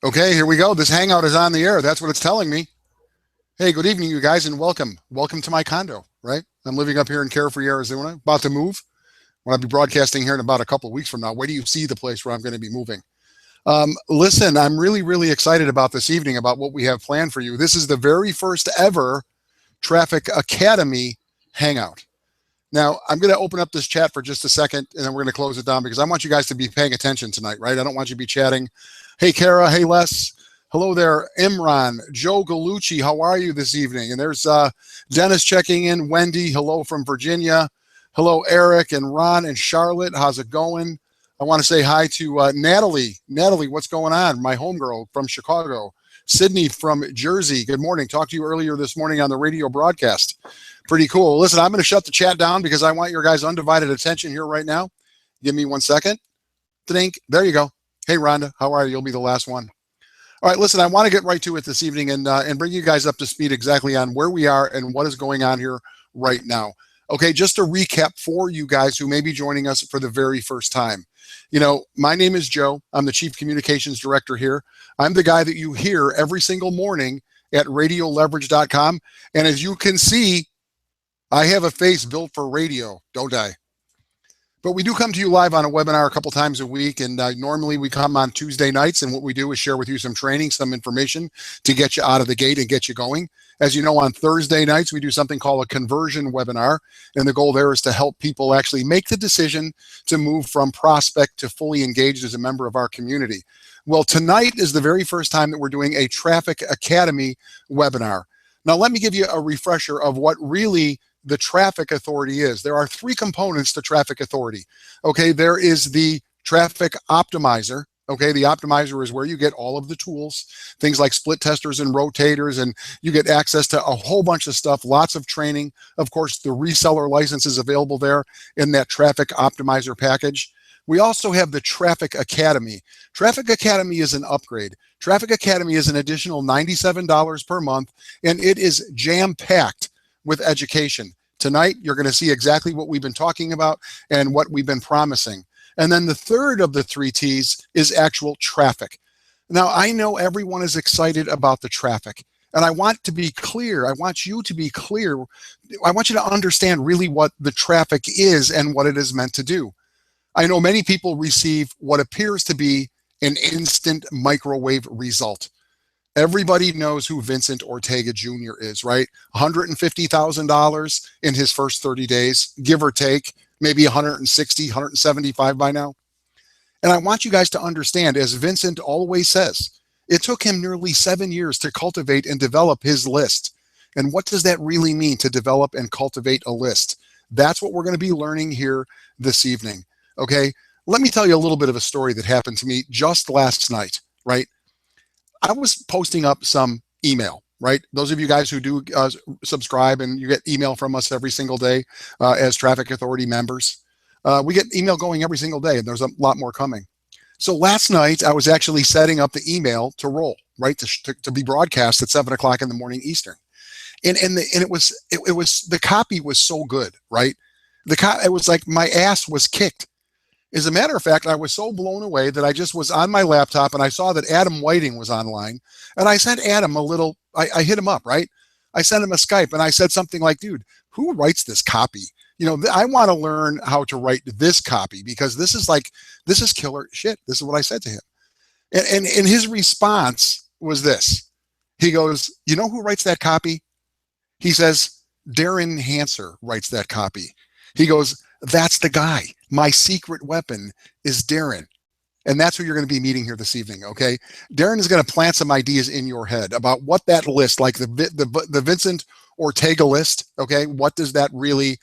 Okay, here we go. This hangout is on the air. That's what it's telling me. Hey, good evening, you guys, and welcome. Welcome to my condo, right? I'm living up here in Carefree, Arizona, about to move. When I'll be broadcasting here in about a couple of weeks from now. Wait do you see the place where I'm going to be moving? Listen, I'm really, really excited about this evening, about what we have planned for you. This is the very first ever Traffic Academy hangout. Now, I'm going to open up this chat for just a second, and then we're going to close it down because I want you guys to be paying attention tonight, right? I don't want you to be chatting. Hey, Kara. Hey, Les. Hello there, Imran. Joe Gallucci, how are you this evening? And there's Dennis checking in. Wendy, hello from Virginia. Hello, Eric and Ron and Charlotte. How's it going? I want to say hi to Natalie. Natalie, what's going on? My homegirl from Chicago. Sydney from Jersey. Good morning. Talked to you earlier this morning on the radio broadcast. Pretty cool. Listen, I'm going to shut the chat down because I want your guys' undivided attention here right now. Give me 1 second. Think. There you go. Hey, Rhonda, how are you? You'll be the last one. All right, listen, I want to get right to it this evening and bring you guys up to speed exactly on where we are and what is going on here right now. Okay, just to recap for you guys who may be joining us for the very first time. You know, my name is Joe. I'm the Chief Communications Director here. I'm the guy that you hear every single morning at radioleverage.com. And as you can see, I have a face built for radio, don't I? But we do come to you live on a webinar a couple times a week, and normally we come on Tuesday nights, and what we do is share with you some training, some information to get you out of the gate and get you going. As you know, on Thursday nights, we do something called a conversion webinar, and the goal there is to help people actually make the decision to move from prospect to fully engaged as a member of our community. Well, tonight is the very first time that we're doing a Traffic Academy webinar. Now, let me give you a refresher of what really the Traffic Authority is. There are three components to Traffic Authority. Okay, there is the Traffic Optimizer. Okay, the optimizer is where you get all of the tools, things like split testers and rotators, and you get access to a whole bunch of stuff, lots of training. Of course, the reseller license is available there in that Traffic Optimizer package. We also have the Traffic Academy. Traffic Academy is an upgrade. Traffic Academy is an additional $97 per month, and it is jam-packed with education. Tonight, you're going to see exactly what we've been talking about and what we've been promising. And then the third of the three T's is actual traffic. Now, I know everyone is excited about the traffic, and I want to be clear. I want you to be clear. I want you to understand really what the traffic is and what it is meant to do. I know many people receive what appears to be an instant microwave result. Everybody knows who Vincent Ortega Jr. is, right? $150,000 in his first 30 days, give or take, maybe 160, 175 by now. And I want you guys to understand, as Vincent always says, it took him nearly 7 years to cultivate and develop his list. And what does that really mean, to develop and cultivate a list? That's what we're going to be learning here this evening, okay? Let me tell you a little bit of a story that happened to me just last night, right? I was posting up some email, right? Those of you guys who do subscribe and you get email from us every single day as Traffic Authority members, we get email going every single day, and there's a lot more coming. So last night, I was actually setting up the email to roll, right, to be broadcast at 7 o'clock in the morning Eastern. And it was the copy was so good, right? It was like my ass was kicked. As a matter of fact, I was so blown away that I just was on my laptop and I saw that Adam Whiting was online. And I sent Adam I hit him up, right? I sent him a Skype and I said something like, dude, who writes this copy? You know, I want to learn how to write this copy because this is killer shit. This is what I said to him. And his response was this. He goes, you know who writes that copy? He says, Darren Hanser writes that copy. He goes, that's the guy. My secret weapon is Darren. And that's who you're going to be meeting here this evening, okay? Darren is going to plant some ideas in your head about what that list, like the Vincent Ortega list, okay? What does that really,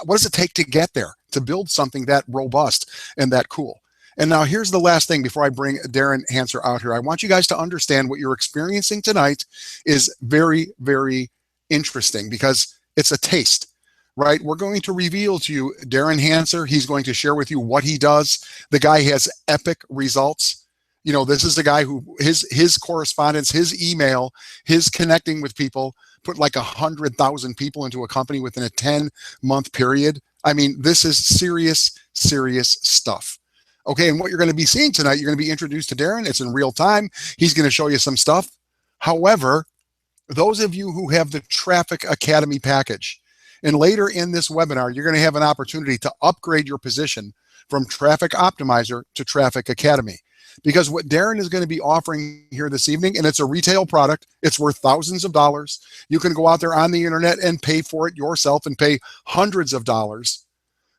what does it take to get there, to build something that robust and that cool? And now here's the last thing before I bring Darren Hanser out here. I want you guys to understand what you're experiencing tonight is very, very interesting because it's a taste. Right? We're going to reveal to you Darren Hanser. He's going to share with you what he does. The guy has epic results. You know, this is the guy who his correspondence, his email, his connecting with people put like 100,000 people into a company within a 10-month period. I mean, this is serious, serious stuff. Okay, and what you're going to be seeing tonight, you're going to be introduced to Darren. It's in real time. He's going to show you some stuff. However, those of you who have the Traffic Academy package, and later in this webinar, you're going to have an opportunity to upgrade your position from Traffic Optimizer to Traffic Academy. Because what Darren is going to be offering here this evening, and it's a retail product, it's worth thousands of dollars. You can go out there on the internet and pay for it yourself and pay hundreds of dollars.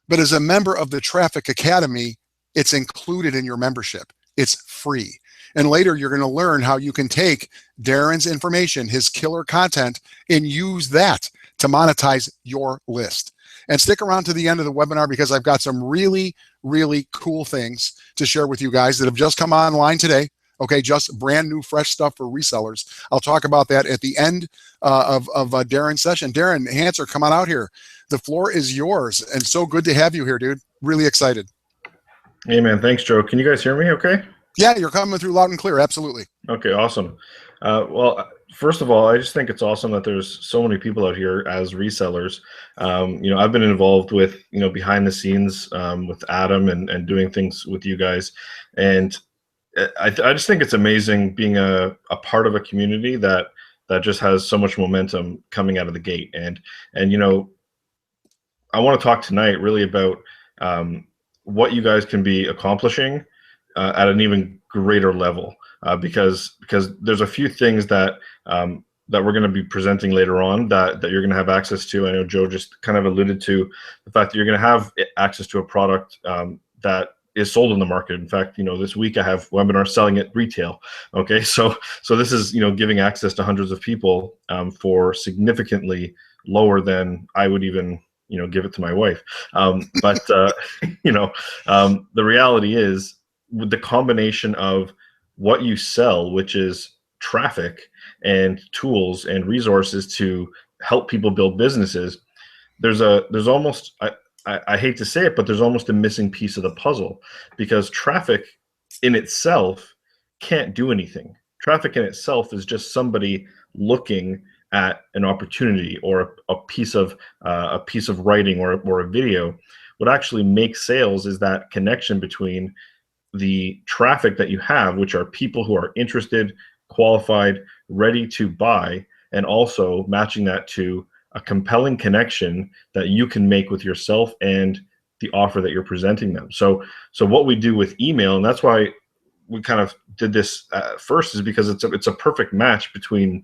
But as a member of the Traffic Academy, it's included in your membership. It's free. And later you're going to learn how you can take Darren's information, his killer content, and use that to monetize your list. And stick around to the end of the webinar because I've got some really, really cool things to share with you guys that have just come online today. Okay, just brand new, fresh stuff for resellers. I'll talk about that at the end of Darren's session. Darren Hanser, come on out here. The floor is yours. And so good to have you here, dude. Really excited. Hey, man. Thanks, Joe. Can you guys hear me okay? Yeah, you're coming through loud and clear. Absolutely. Okay, awesome. Well, first of all, I just think it's awesome that there's so many people out here as resellers. I've been involved with, behind the scenes with Adam and doing things with you guys. And I just think it's amazing being a part of a community that just has so much momentum coming out of the gate. And I want to talk tonight really about what you guys can be accomplishing at an even greater level, because there's a few things that we're going to be presenting later on that you're going to have access to. I know Joe just kind of alluded to the fact that you're going to have access to a product that is sold in the market. In fact, this week I have webinars selling at retail. Okay, so this is giving access to hundreds of people for significantly lower than I would even give it to my wife. But the reality is, with the combination of what you sell, which is traffic and tools and resources to help people build businesses, there's almost, I hate to say it, but there's almost a missing piece of the puzzle, because traffic in itself can't do anything. Traffic in itself is just somebody looking at an opportunity or a piece of writing or a video. What actually makes sales is that connection between the traffic that you have, which are people who are interested, qualified, ready to buy, and also matching that to a compelling connection that you can make with yourself and the offer that you're presenting them. So what we do with email, and that's why we kind of did this first, is because it's a perfect match between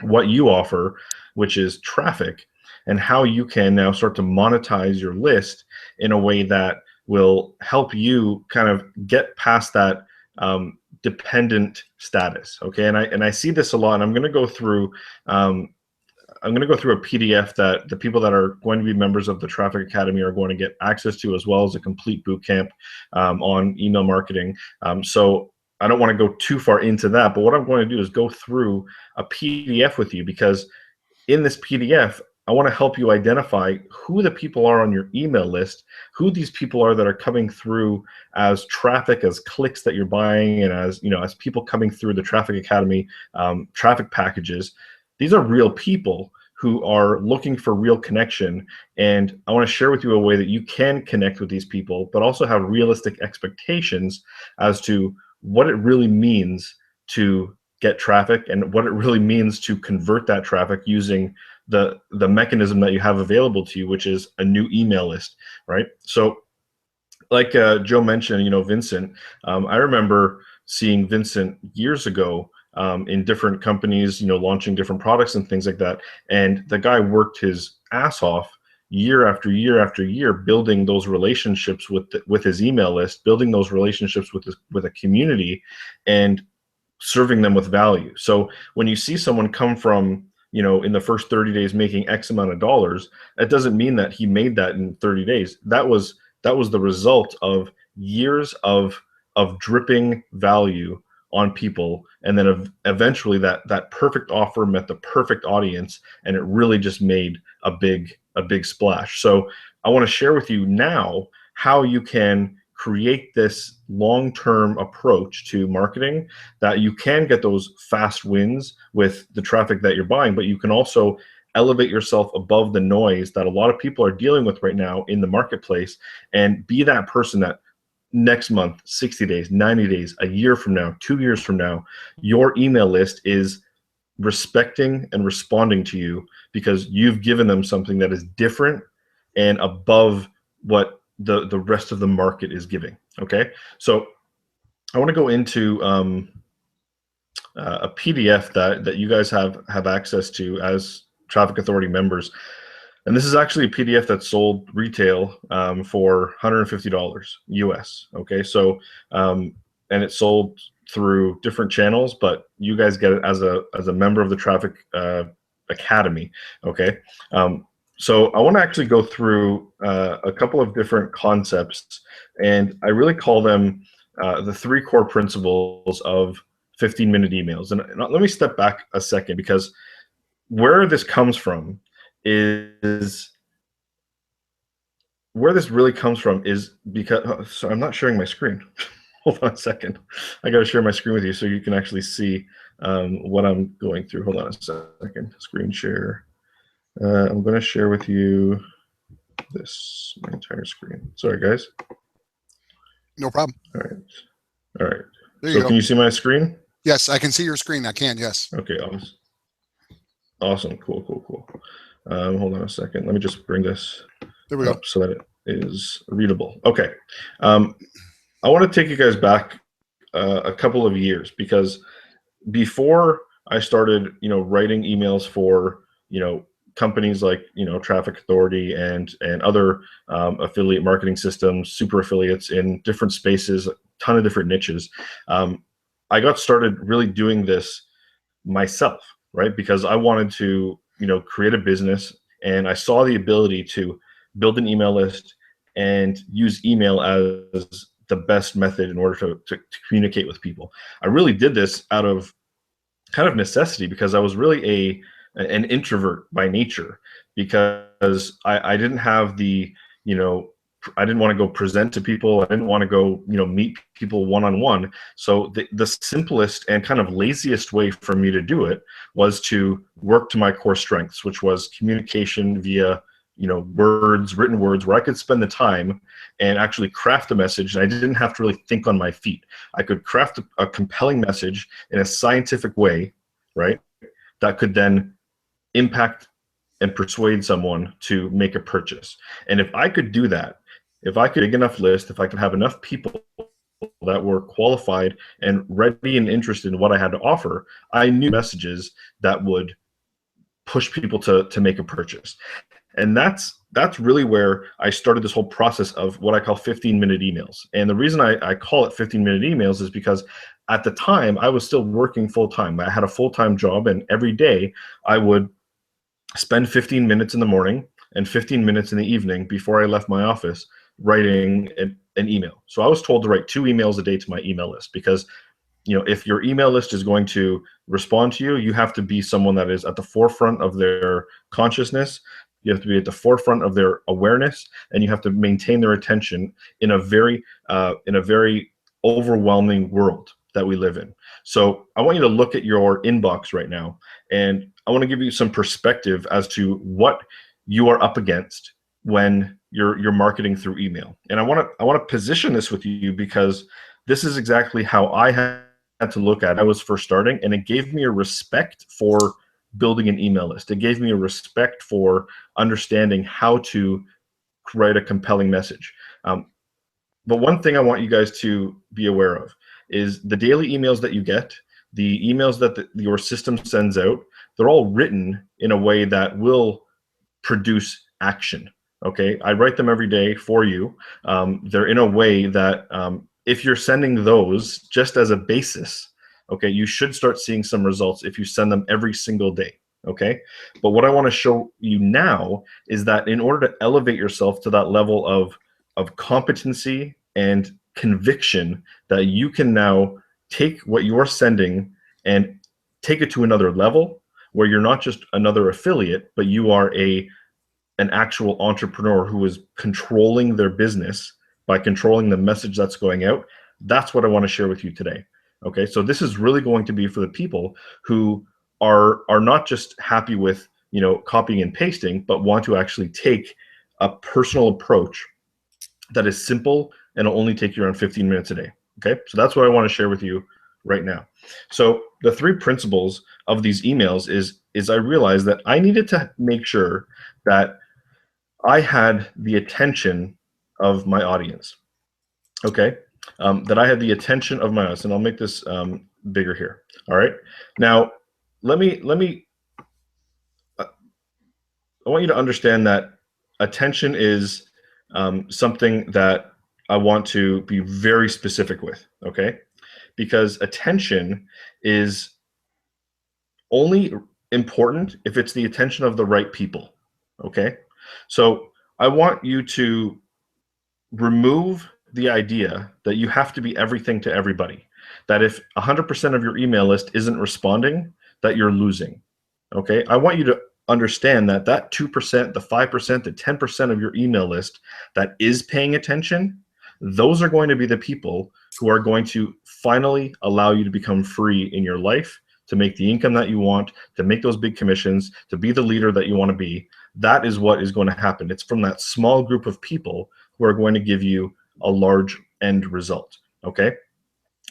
what you offer, which is traffic, and how you can now start to monetize your list in a way that will help you kind of get past that dependent status. Okay, and I see this a lot, and I'm going to go through a PDF that the people that are going to be members of the Traffic Academy are going to get access to, as well as a complete boot camp on email marketing. So I don't want to go too far into that, but what I'm going to do is go through a PDF with you, because in this PDF, I want to help you identify who the people are on your email list, who these people are that are coming through as traffic, as clicks that you're buying, and as people coming through the Traffic Academy traffic packages. These are real people who are looking for real connection, and I want to share with you a way that you can connect with these people, but also have realistic expectations as to what it really means to get traffic and what it really means to convert that traffic using the mechanism that you have available to you, which is a new email list, right? So like Joe mentioned, Vincent, I remember seeing Vincent years ago in different companies, launching different products and things like that. And the guy worked his ass off year after year after year, building those relationships with his email list, building those relationships with a community, and serving them with value. So when you see someone come from, in the first 30 days making X amount of dollars, that doesn't mean that he made that in 30 days. That was the result of years of dripping value on people, and then eventually that perfect offer met the perfect audience, and it really just made a big splash. So I want to share with you now how you can create this long-term approach to marketing, that you can get those fast wins with the traffic that you're buying, but you can also elevate yourself above the noise that a lot of people are dealing with right now in the marketplace, and be that person that next month, 60 days, 90 days, a year from now, 2 years from now, your email list is respecting and responding to you because you've given them something that is different and above what the rest of the market is giving. Okay, so I want to go into a PDF that you guys have access to as Traffic Authority members, and this is actually a PDF that's sold retail for $150 US. Okay, so and it's sold through different channels, but you guys get it as a member of the Traffic Academy. Okay, so I want to actually go through a couple of different concepts, and I really call them the 3 core principles of 15-minute emails. And let me step back a second, because where this comes from is because so I'm not sharing my screen. Hold on a second. I got to share my screen with you so you can actually see what I'm going through. Hold on a second. Screen share. I'm going to share with you my entire screen. Sorry, guys. No problem. All right. All right. There you So go. can you see my screen? Yes, I can see your screen. I can. Yes. Okay. Awesome. Cool. Hold on a second. Let me just bring this There we go. up so that it is readable. Okay. I want to take you guys back a couple of years, because before I started, writing emails for, companies like, Traffic Authority and other affiliate marketing systems, super affiliates in different spaces, a ton of different niches. I got started really doing this myself, right? Because I wanted to, create a business, and I saw the ability to build an email list and use email as the best method in order to communicate with people. I really did this out of kind of necessity, because I was really an introvert by nature, because I didn't have the, I didn't want to go present to people. I didn't want to go, meet people one-on-one. So the simplest and kind of laziest way for me to do it was to work to my core strengths, which was communication via, written words, where I could spend the time and actually craft a message, and I didn't have to really think on my feet. I could craft a compelling message in a scientific way, right, that could then impact and persuade someone to make a purchase. And if I could do that, if I could big enough list, if I could have enough people that were qualified and ready and interested in what I had to offer, I knew messages that would push people to make a purchase. And that's really where I started this whole process of what I call 15-minute emails. And the reason I call it 15-minute emails is because at the time I was still working full-time. I had a full-time job, and every day I would spend 15 minutes in the morning and 15 minutes in the evening before I left my office writing an email. So I was told to write 2 emails a day to my email list, because if your email list is going to respond to you, you have to be someone that is at the forefront of their consciousness. You have to be at the forefront of their awareness, and you have to maintain their attention in a very overwhelming world that we live in. So I want you to look at your inbox right now, and I want to give you some perspective as to what you are up against when you're marketing through email. And I want to position this with you, because this is exactly how I had to look at it. I was first starting, and it gave me a respect for building an email list. It gave me a respect for understanding how to write a compelling message. But one thing I want you guys to be aware of is the daily emails that you get, the emails that your system sends out, they're all written in a way that will produce action. Okay, I write them every day for you. They're in a way that if you're sending those just as a basis, okay, you should start seeing some results if you send them every single day. Okay, but what I want to show you now is that in order to elevate yourself to that level of competency and conviction, that you can now take what you're sending and take it to another level, where you're not just another affiliate, but you are an actual entrepreneur who is controlling their business by controlling the message that's going out. That's what I want to share with you today. Okay, so this is really going to be for the people who are not just happy with copying and pasting, but want to actually take a personal approach that is simple, and it'll only take you around 15 minutes a day. Okay, so that's what I want to share with you right now. So the 3 principles of these emails is I realized that I needed to make sure that I had the attention of my audience. Okay, that I had the attention of my audience, and I'll make this bigger here. All right, now let me. I want you to understand that attention is something that I want to be very specific with. Okay, because attention is only important if it's the attention of the right people. Okay, so I want you to remove the idea that you have to be everything to everybody, that if 100% of your email list isn't responding, that you're losing. Okay, I want you to understand that that 2%, the 5%, the 10% of your email list that is paying attention, those are going to be the people who are going to finally allow you to become free in your life, to make the income that you want, to make those big commissions, to be the leader that you want to be. That is what is going to happen. It's from that small group of people who are going to give you a large end result. Okay,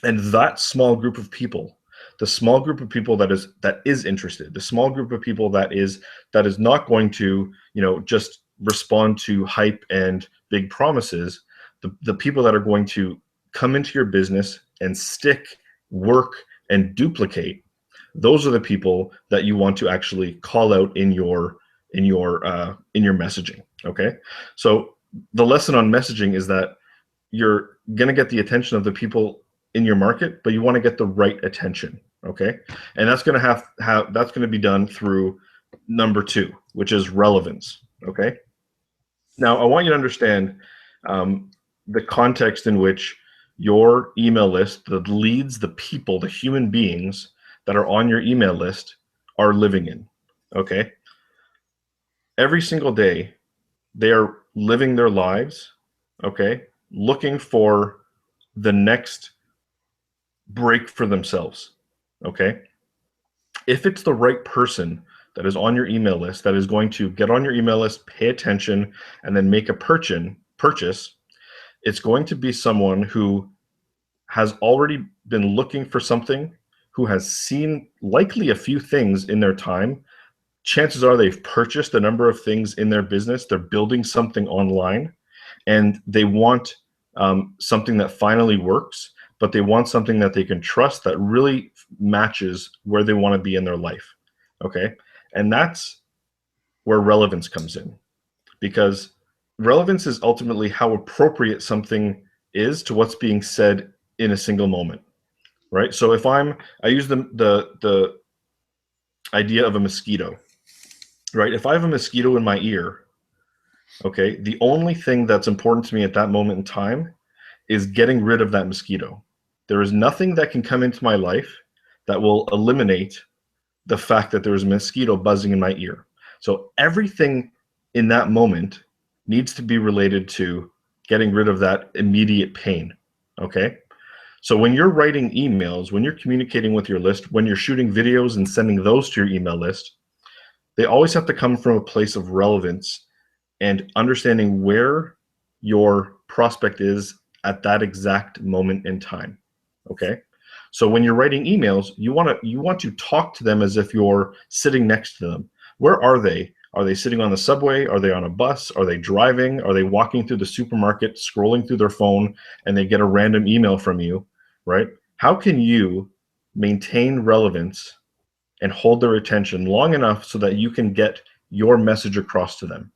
and that small group of people, the small group of people that is interested, the small group of people that is not going to, you know, just respond to hype and big promises, the people that are going to come into your business and stick, work, and duplicate, those are the people that you want to actually call out in your messaging. Okay, so the lesson on messaging is that you're going to get the attention of the people in your market, but you want to get the right attention. Okay, and that's going to that's going to be done through number 2, which is relevance. Okay, now I want you to understand the context in which your email list, the leads, the people, the human beings that are on your email list are living in. Okay, every single day they are living their lives, okay, looking for the next break for themselves. Okay, if it's the right person that is on your email list that is going to get on your email list, pay attention, and then make a purchase, it's going to be someone who has already been looking for something, who has seen likely a few things in their time. Chances are they've purchased a number of things in their business. They're building something online, and they want something that finally works, but they want something that they can trust, that really matches where they want to be in their life. Okay, and that's where relevance comes in, because relevance is ultimately how appropriate something is to what's being said in a single moment, right? So if I use the idea of a mosquito, right? If I have a mosquito in my ear, okay, the only thing that's important to me at that moment in time is getting rid of that mosquito. There is nothing that can come into my life that will eliminate the fact that there is a mosquito buzzing in my ear. So everything in that moment needs to be related to getting rid of that immediate pain. Okay, so when you're writing emails, when you're communicating with your list, when you're shooting videos and sending those to your email list, they always have to come from a place of relevance and understanding where your prospect is at that exact moment in time. Okay, so when you're writing emails, you want to talk to them as if you're sitting next to them. Where are they? Are they sitting on the subway? Are they on a bus? Are they driving? Are they walking through the supermarket, scrolling through their phone, and they get a random email from you, right? How can you maintain relevance and hold their attention long enough so that you can get your message across to them?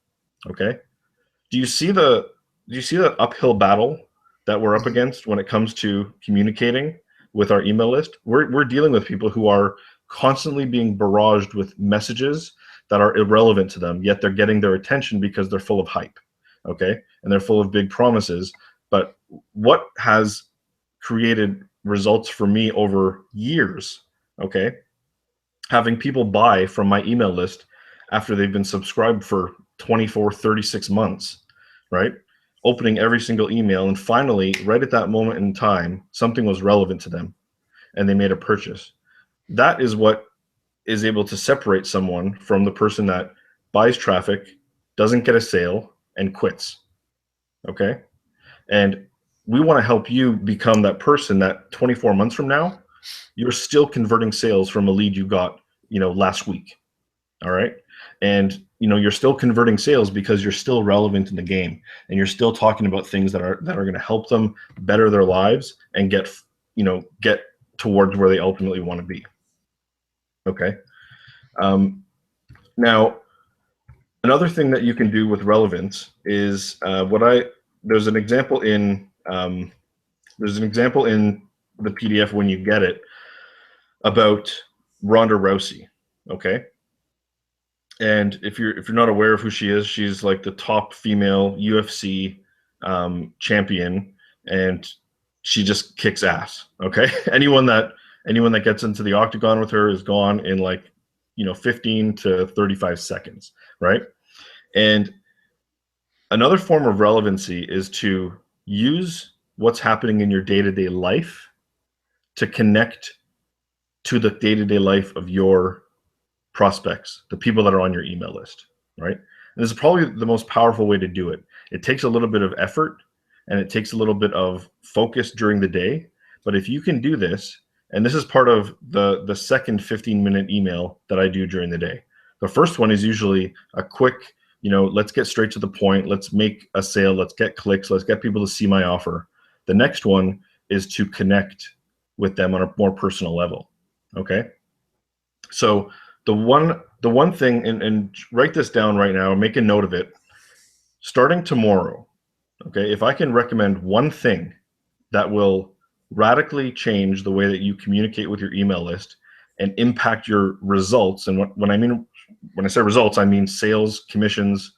Okay, do you see that uphill battle that we're up against when it comes to communicating with our email list? We're dealing with people who are constantly being barraged with messages that are irrelevant to them, yet they're getting their attention because they're full of hype, okay, and they're full of big promises. But what has created results for me over years, okay, having people buy from my email list after they've been subscribed for 24, 36 months, right? Opening every single email, and finally, right at that moment in time, something was relevant to them and they made a purchase. That is what is able to separate someone from the person that buys traffic, doesn't get a sale, and quits. Okay? And we want to help you become that person that 24 months from now, you're still converting sales from a lead you got, last week. All right. And, you're still converting sales because you're still relevant in the game, and you're still talking about things that are going to help them better their lives and get towards where they ultimately want to be. Okay. Now, another thing that you can do with relevance is there's an example in the PDF when you get it about Ronda Rousey. Okay. And if you're not aware of who she is, she's like the top female UFC champion, and she just kicks ass. Okay. Anyone that gets into the octagon with her is gone in 15 to 35 seconds. Right. And another form of relevancy is to use what's happening in your day-to-day life to connect to the day-to-day life of your prospects, the people that are on your email list, right? And this is probably the most powerful way to do it. It takes a little bit of effort, and it takes a little bit of focus during the day. But if you can do this, and this is part of the second 15-minute email that I do during the day. The first one is usually a quick, let's get straight to the point. Let's make a sale. Let's get clicks. Let's get people to see my offer. The next one is to connect with them on a more personal level. Okay. So the one thing, and write this down right now, make a note of it, starting tomorrow. Okay. If I can recommend one thing that will radically change the way that you communicate with your email list and impact your results. And when I say results, I mean sales, commissions,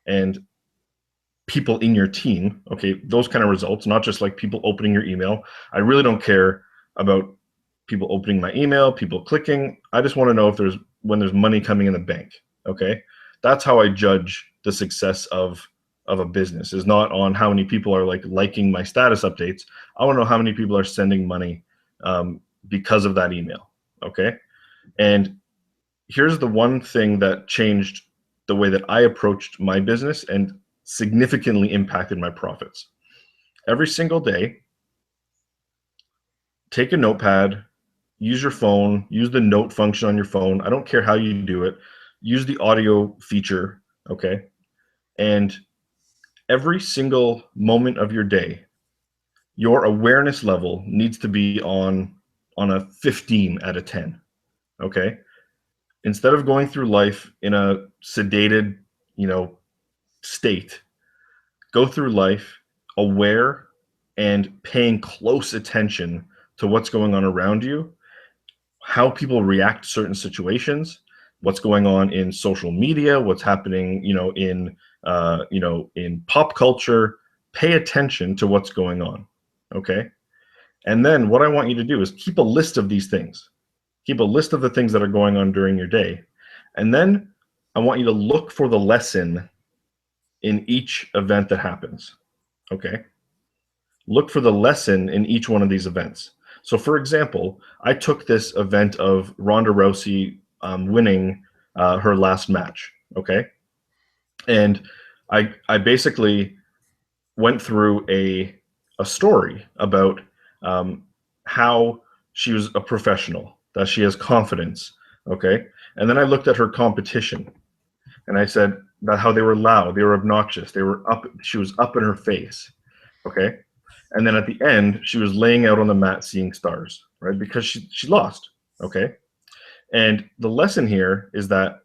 and people in your team. Okay. Those kind of results, not just like people opening your email. I really don't care about people opening my email, people clicking. I just want to know when there's money coming in the bank. Okay. That's how I judge the success of a business, is not on how many people are liking my status updates. I want to know how many people are sending money because of that email. Okay. And here's the one thing that changed the way that I approached my business and significantly impacted my profits. Every single day, take a notepad, use your phone, use the note function on your phone. I don't care how you do it. Use the audio feature, okay? And every single moment of your day, your awareness level needs to be on a 15 out of 10, okay? Instead of going through life in a sedated, state, go through life aware and paying close attention to what's going on around you, how people react to certain situations, what's going on in social media, what's happening, in pop culture. Pay attention to what's going on, okay? And then what I want you to do is keep a list of these things. Keep a list of the things that are going on during your day. And then I want you to look for the lesson in each event that happens, okay? Look for the lesson in each one of these events. So for example, I took this event of Ronda Rousey winning her last match, okay? And I basically went through a story about how she was a professional, that she has confidence, okay? And then I looked at her competition, and I said that how they were loud, they were obnoxious, she was up in her face, okay? And then at the end, she was laying out on the mat seeing stars, right? Because she lost, okay? And the lesson here is that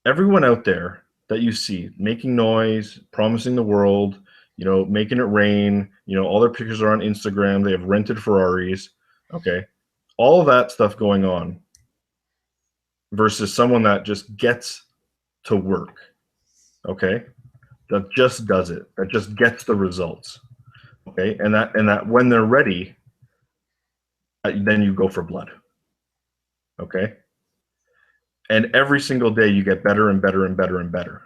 everyone out there that you see making noise, promising the world, making it rain, all their pictures are on Instagram, they have rented Ferraris, okay? All of that stuff going on versus someone that just gets to work, okay? That just does it, that just gets the results. Okay, and that when they're ready, then you go for blood. Okay, and every single day you get better and better and better and better.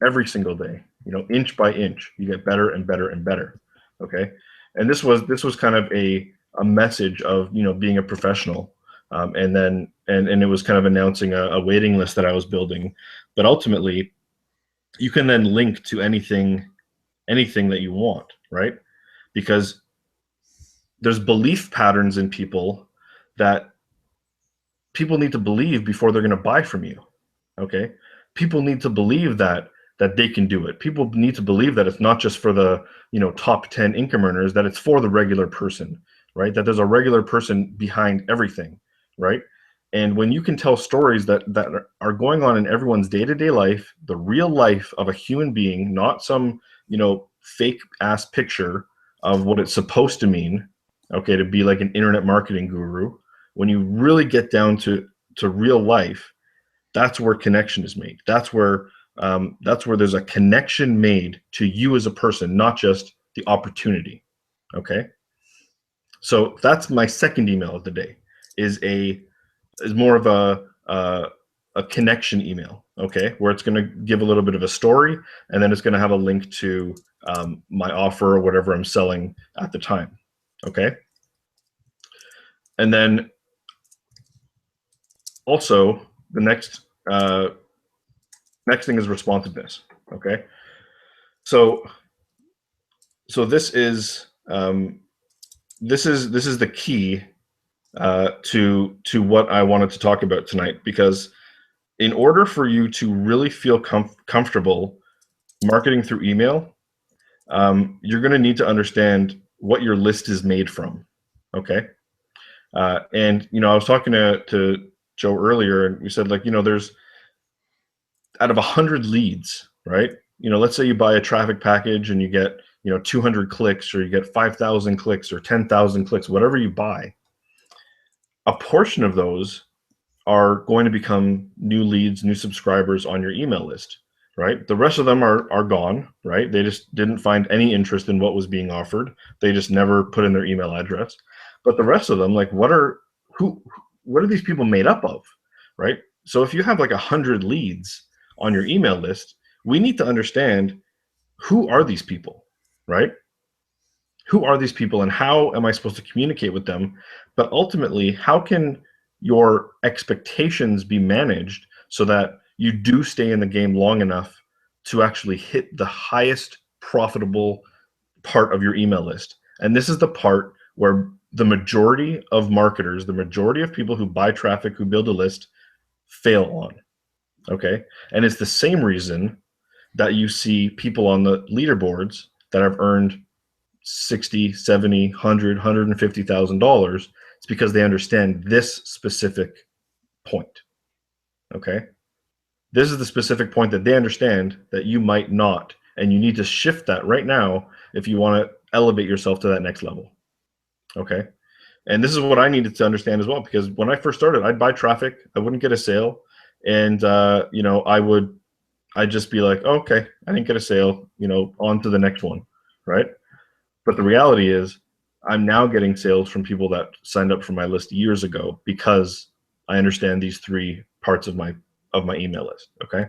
Every single day, inch by inch, you get better and better and better. Okay, and this was kind of a message of being a professional, and it was kind of announcing a waiting list that I was building. But ultimately, you can then link to anything that you want, right? because there's belief patterns in people that people need to believe before they're going to buy from you. Okay. People need to believe that they can do it. People need to believe that it's not just for the, top 10 income earners, that it's for the regular person, right? That there's a regular person behind everything, right? And when you can tell stories that are going on in everyone's day-to-day life, the real life of a human being, not some, fake ass picture of what it's supposed to mean, okay, to be like an internet marketing guru, when you really get down to real life, that's where connection is made. That's where there's a connection made to you as a person, not just the opportunity. Okay. So that's my second email of the day. Is more of a connection email. Okay, where it's going to give a little bit of a story, and then it's going to have a link to my offer or whatever I'm selling at the time. Okay. And then also the next thing is responsiveness. Okay. So this is the key to what I wanted to talk about tonight, because in order for you to really feel comfortable marketing through email, you're going to need to understand what your list is made from. Okay. And I was talking to Joe earlier, and we said, like, there's out of 100 leads, right? Let's say you buy a traffic package and you get 200 clicks, or you get 5,000 clicks or 10,000 clicks, whatever you buy. A portion of those are going to become new leads, new subscribers on your email list, right? The rest of them are gone, right? They just didn't find any interest in what was being offered. They just never put in their email address. But the rest of them, like, what are these people made up of, right? So if you have like 100 leads on your email list, we need to understand, who are these people, right? Who are these people, and how am I supposed to communicate with them? But ultimately, how can your expectations be managed so that you do stay in the game long enough to actually hit the highest profitable part of your email list? And this is the part where the majority of marketers, the majority of people who buy traffic, who build a list, fail on. Okay. And it's the same reason that you see people on the leaderboards that have earned $60, $70, $100, $150,000. It's because they understand this specific point. Okay. This is the specific point that they understand that you might not, and you need to shift that right now if you want to elevate yourself to that next level. Okay. And this is what I needed to understand as well, because when I first started, I'd buy traffic, I wouldn't get a sale. And, I'd just be like, oh, okay, I didn't get a sale, on to the next one. Right. But the reality is, I'm now getting sales from people that signed up for my list years ago, because I understand these three parts of my email list. Okay.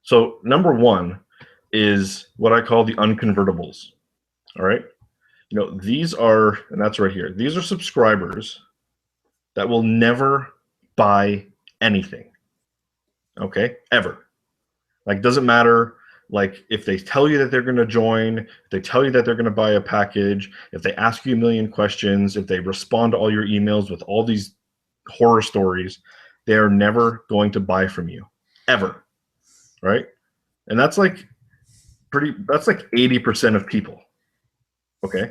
So number one is what I call the unconvertibles. All right. These are, and that's right here, these are subscribers that will never buy anything. Okay. Ever. Like, doesn't matter. Like, if they tell you that they're going to join, if they tell you that they're going to buy a package, if they ask you a million questions, if they respond to all your emails with all these horror stories, they are never going to buy from you, ever. Right. And that's like 80% of people. Okay.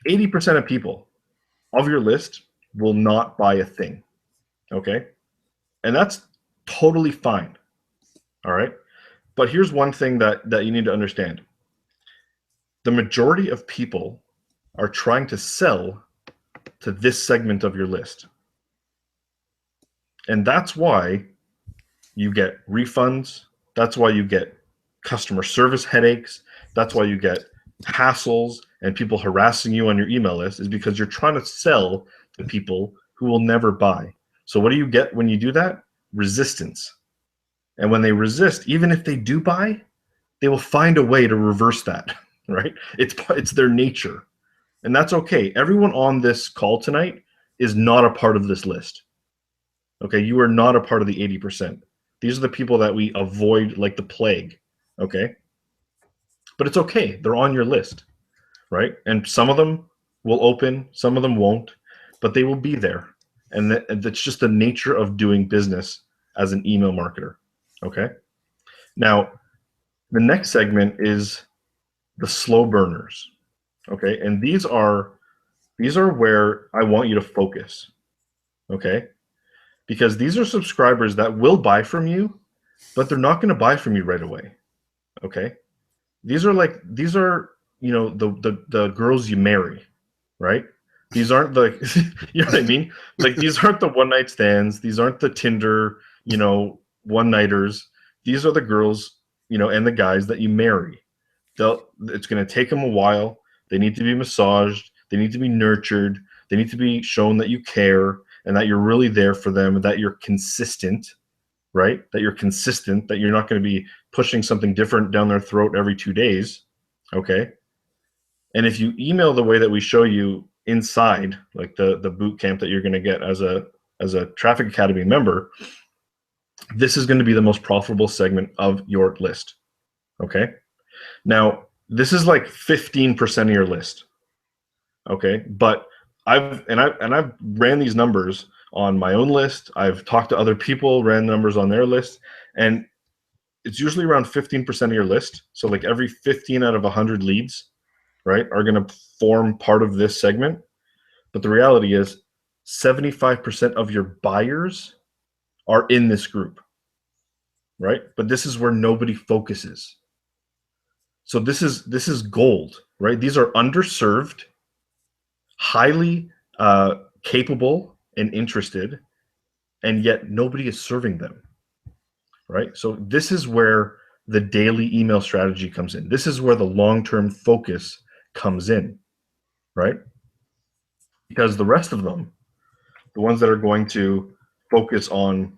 80% of people of your list will not buy a thing. Okay. And that's totally fine. All right. But here's one thing that you need to understand. The majority of people are trying to sell to this segment of your list. And that's why you get refunds. That's why you get customer service headaches. That's why you get hassles and people harassing you on your email list, is because you're trying to sell to people who will never buy. So what do you get when you do that? Resistance. And when they resist, even if they do buy, they will find a way to reverse that, right? It's their nature. And that's okay. Everyone on this call tonight is not a part of this list. Okay, you are not a part of the 80%. These are the people that we avoid like the plague. Okay? But it's okay. They're on your list. right? And some of them will open, some of them won't, but they will be there. And that's just the nature of doing business as an email marketer. Okay. Now, the next segment is the slow burners. Okay. And these are where I want you to focus. Okay. Because these are subscribers that will buy from you, but they're not going to buy from you right away. Okay. These are, the girls you marry, right? These aren't the, you know what I mean? Like, these aren't the one night stands. These aren't the Tinder, one nighters. These are the girls, and the guys that you marry. It's going to take them a while. They need to be massaged. They need to be nurtured. They need to be shown that you care and that you're really there for them, and that you're consistent, right? That you're consistent, that you're not going to be pushing something different down their throat every 2 days. Okay. And if you email the way that we show you inside, like the boot camp that you're going to get as a Traffic Academy member, this is going to be the most profitable segment of your list. Okay. Now, this is like 15% of your list. Okay. But I've ran these numbers on my own list. I've talked to other people, ran numbers on their list, and it's usually around 15% of your list. So like every 15 out of 100 leads, right, are going to form part of this segment. But the reality is 75% of your buyers are in this group, right? But this is where nobody focuses. So this is gold, right? These are underserved, highly capable and interested, and yet nobody is serving them, right? So this is where the daily email strategy comes in. This is where the long-term focus comes in, right? Because the rest of them, the ones that are going to focus on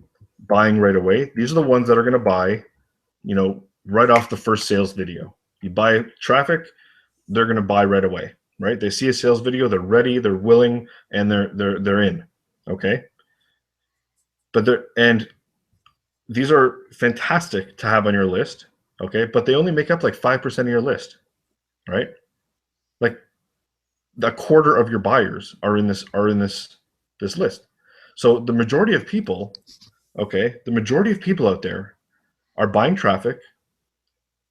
buying right away, these are the ones that are going to buy, right off the first sales video. You buy traffic, they're going to buy right away, right? They see a sales video, they're ready, they're willing, and they're in. Okay. But these are fantastic to have on your list. Okay. But they only make up like 5% of your list, right? Like a quarter of your buyers are in this list. So the majority of people, out there are buying traffic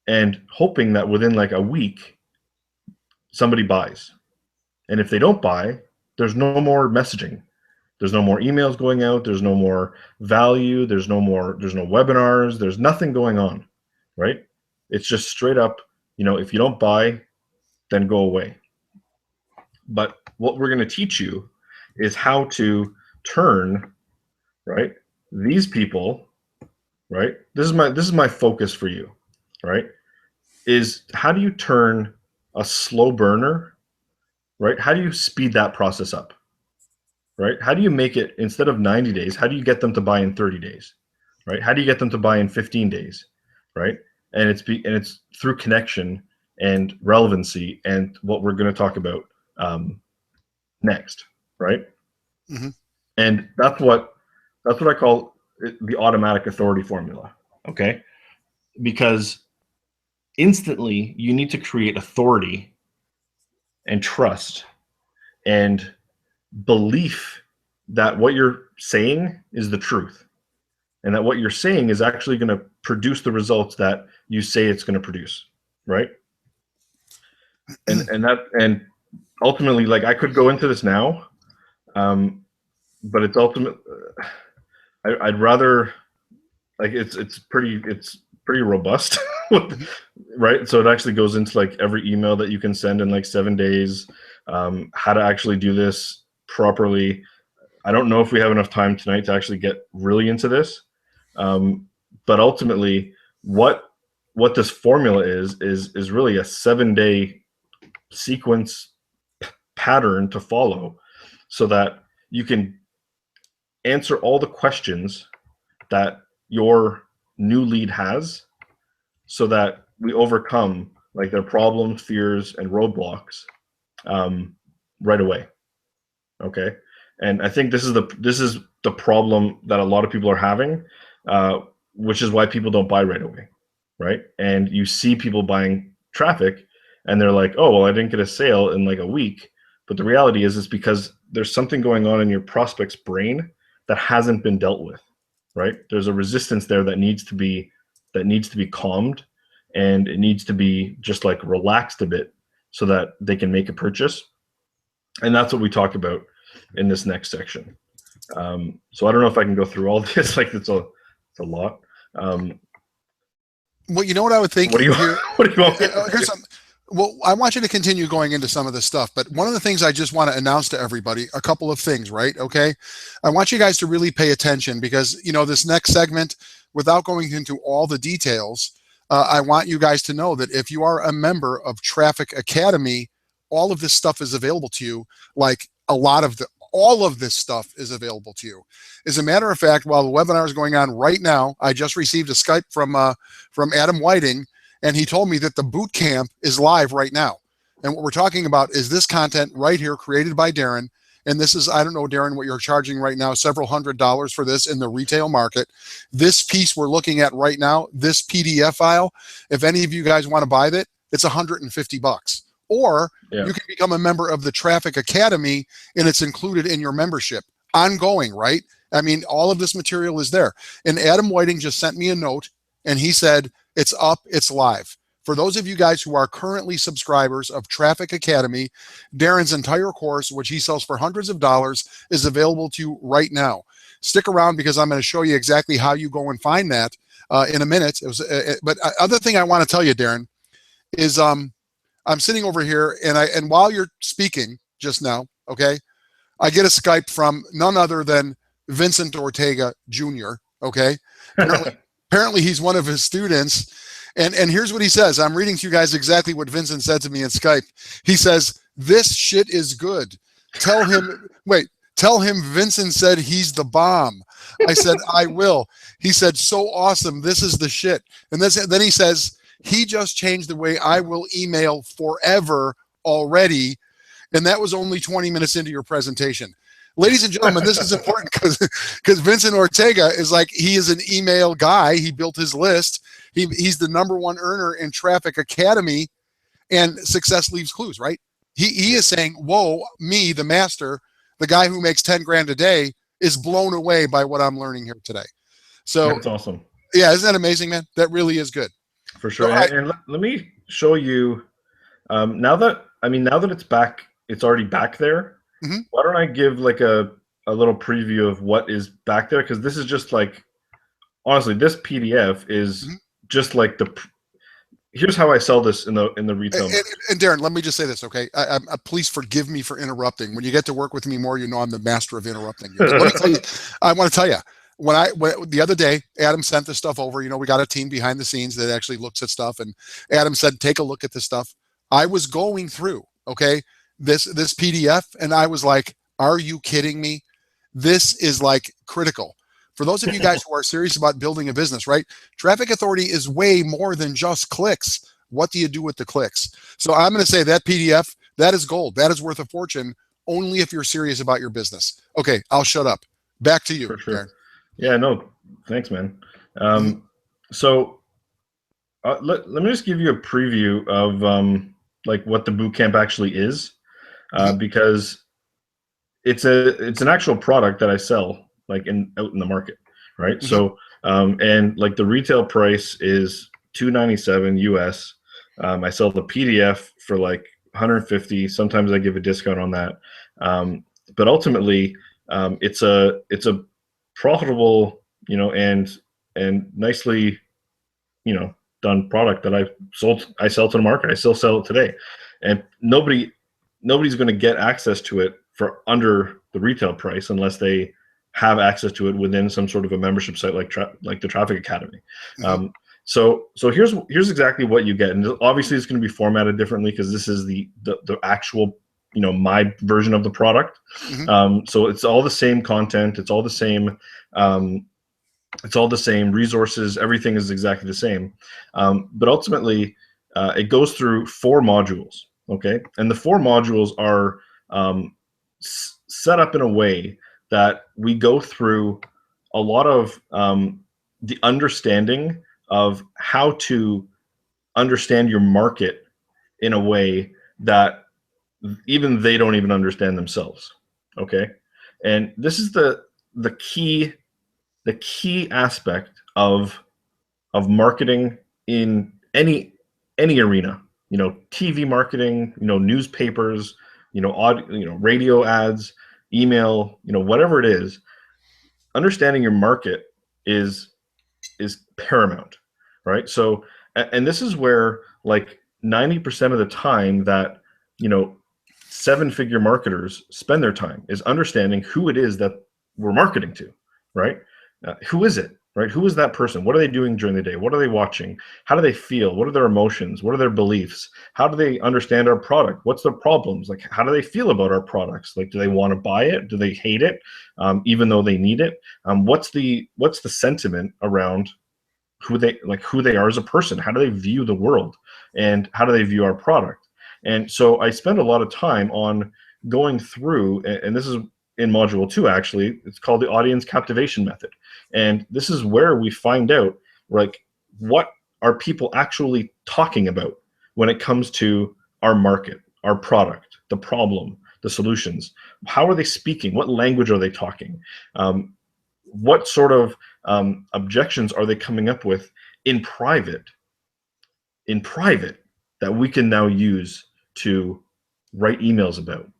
and hoping that within like a week somebody buys. And if they don't buy, there's no more messaging. There's no more emails going out. There's no more value. There's no webinars. There's nothing going on, right? It's just straight up, if you don't buy, then go away. But what we're going to teach you is how to turn, right, these people, right? This is my focus for you, right? Is how do you turn a slow burner, right? How do you speed that process up, right? How do you make it, instead of 90 days, how do you get them to buy in 30 days, right? How do you get them to buy in 15 days, right? And it's through connection and relevancy, and what we're going to talk about next, right? Mm-hmm. And that's what I call the automatic authority formula. Okay, because instantly you need to create authority and trust and belief that what you're saying is the truth, and that what you're saying is actually going to produce the results that you say it's going to produce, right? And ultimately, like, I could go into this now, but it's ultimate. I'd rather, like, it's pretty robust, right? So it actually goes into like every email that you can send in like 7 days, how to actually do this properly. I don't know if we have enough time tonight to actually get really into this, but ultimately, what this formula is really a 7-day sequence pattern to follow, so that you can answer all the questions that your new lead has, so that we overcome like their problems, fears, and roadblocks right away. Okay. And I think this is the problem that a lot of people are having, which is why people don't buy right away, right? And you see people buying traffic, and they're like, oh, well, I didn't get a sale in like a week. But the reality is because there's something going on in your prospect's brain that hasn't been dealt with, right? There's a resistance there that needs to be calmed, and it needs to be just like relaxed a bit so that they can make a purchase. And that's what we talk about in this next section. So I don't know if I can go through all this. Like it's a lot. Well, you know what I would think What do you here? what do you want? Well, I want you to continue going into some of this stuff, but one of the things I just want to announce to everybody, a couple of things, right? Okay. I want you guys to really pay attention because, this next segment, without going into all the details, I want you guys to know that if you are a member of Traffic Academy, all of this stuff is available to you. Like all of this stuff is available to you. As a matter of fact, while the webinar is going on right now, I just received a Skype from Adam Whiting, and he told me that the boot camp is live right now. And what we're talking about is this content right here created by Darren. And this is, I don't know, Darren, what you're charging right now, several $100s for this in the retail market. This piece we're looking at right now, this PDF file, if any of you guys want to buy that, it's $150. Or you can become a member of the Traffic Academy, and it's included in your membership. Ongoing, right? I mean, all of this material is there. And Adam Whiting just sent me a note, and he said, it's up, it's live. For those of you guys who are currently subscribers of Traffic Academy, Darren's entire course, which he sells for hundreds of dollars, is available to you right now. Stick around because I'm going to show you exactly how you go and find that in a minute. But other thing I want to tell you, Darren, is I'm sitting over here, and while you're speaking just now, okay, I get a Skype from none other than Vincent Ortega Jr., okay? Apparently he's one of his students. And here's what he says. I'm reading to you guys exactly what Vincent said to me in Skype. He says, "This shit is good. Tell him Vincent said he's the bomb." I said, "I will." He said, "So awesome. This is the shit." And then he says, "He just changed the way I will email forever already." And that was only 20 minutes into your presentation. Ladies and gentlemen, this is important because Vincent Ortega is like, he is an email guy. He built his list. He's the #1 earner in Traffic Academy, and success leaves clues, right? He is saying, whoa, me, the master, the guy who makes 10 grand a day, is blown away by what I'm learning here today. So that's awesome. Yeah, isn't that amazing, man? That really is good. For sure. And let me show you, now that it's back, it's already back there. Mm-hmm. Why don't I give like a little preview of what is back there? Because this is just like, honestly, this PDF is just like here's how I sell this in the retail market. And Darren, let me just say this, okay? Please forgive me for interrupting. When you get to work with me more, you know I'm the master of interrupting. I want to tell you, when the other day, Adam sent this stuff over. We got a team behind the scenes that actually looks at stuff, and Adam said, "Take a look at this stuff." I was going through, okay, this PDF, and I was like, "Are you kidding me? This is like critical." For those of you guys who are serious about building a business, right? Traffic Authority is way more than just clicks. What do you do with the clicks? So I'm going to say that PDF, that is gold. That is worth a fortune only if you're serious about your business. Okay, I'll shut up. Back to you. For sure. Aaron. Yeah, no, thanks, man. So let me just give you a preview of like what the bootcamp actually is, because it's an actual product that I sell like out in the market, right? So and like the retail price is $297 US. I sell the PDF for like 150. Sometimes I give a discount on that, but ultimately it's a profitable, and nicely, done product that I sell to the market. I still sell it today, and nobody's going to get access to it for under the retail price unless they have access to it within some sort of a membership site like the Traffic Academy. So here's exactly what you get, and obviously it's going to be formatted differently because this is the actual my version of the product. So it's all the same content, it's all the same resources, everything is exactly the same, but ultimately it goes through 4 modules, okay? And the 4 modules are set up in a way that we go through a lot of the understanding of how to understand your market in a way that even they don't even understand themselves. Okay. And this is the key aspect of marketing in any arena. TV marketing, newspapers, radio ads, email, whatever it is. Understanding your market is paramount, right? So, and this is where like 90% of the time that 7-figure marketers spend their time is understanding who it is that we're marketing to, right? Who is it, right? Who is that person? What are they doing during the day? What are they watching? How do they feel? What are their emotions? What are their beliefs? How do they understand our product? What's their problems? Like, how do they feel about our products? Like, do they want to buy it? Do they hate it, even though they need it? What's the sentiment around who they are as a person? How do they view the world, and how do they view our product? And so I spend a lot of time on going through, and this is in module 2, actually. It's called the audience captivation method. And this is where we find out, like, what are people actually talking about when it comes to our market, our product, the problem, the solutions. How are they speaking? What language are they talking? What sort of objections are they coming up with in private that we can now use to write emails about,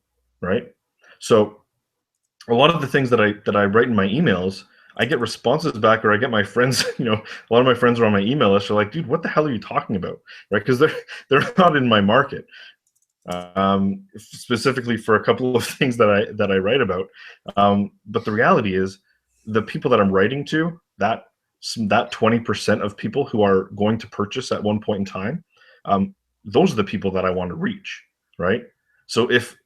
right? So a lot of the things that I write in my emails, I get responses back, or I get my friends, a lot of my friends are on my email list. They're like, dude, what the hell are you talking about? Right? Because they're not in my market. Specifically for a couple of things that I write about. But the reality is, the people that I'm writing to, that 20% of people who are going to purchase at one point in time, those are the people that I want to reach, right? So if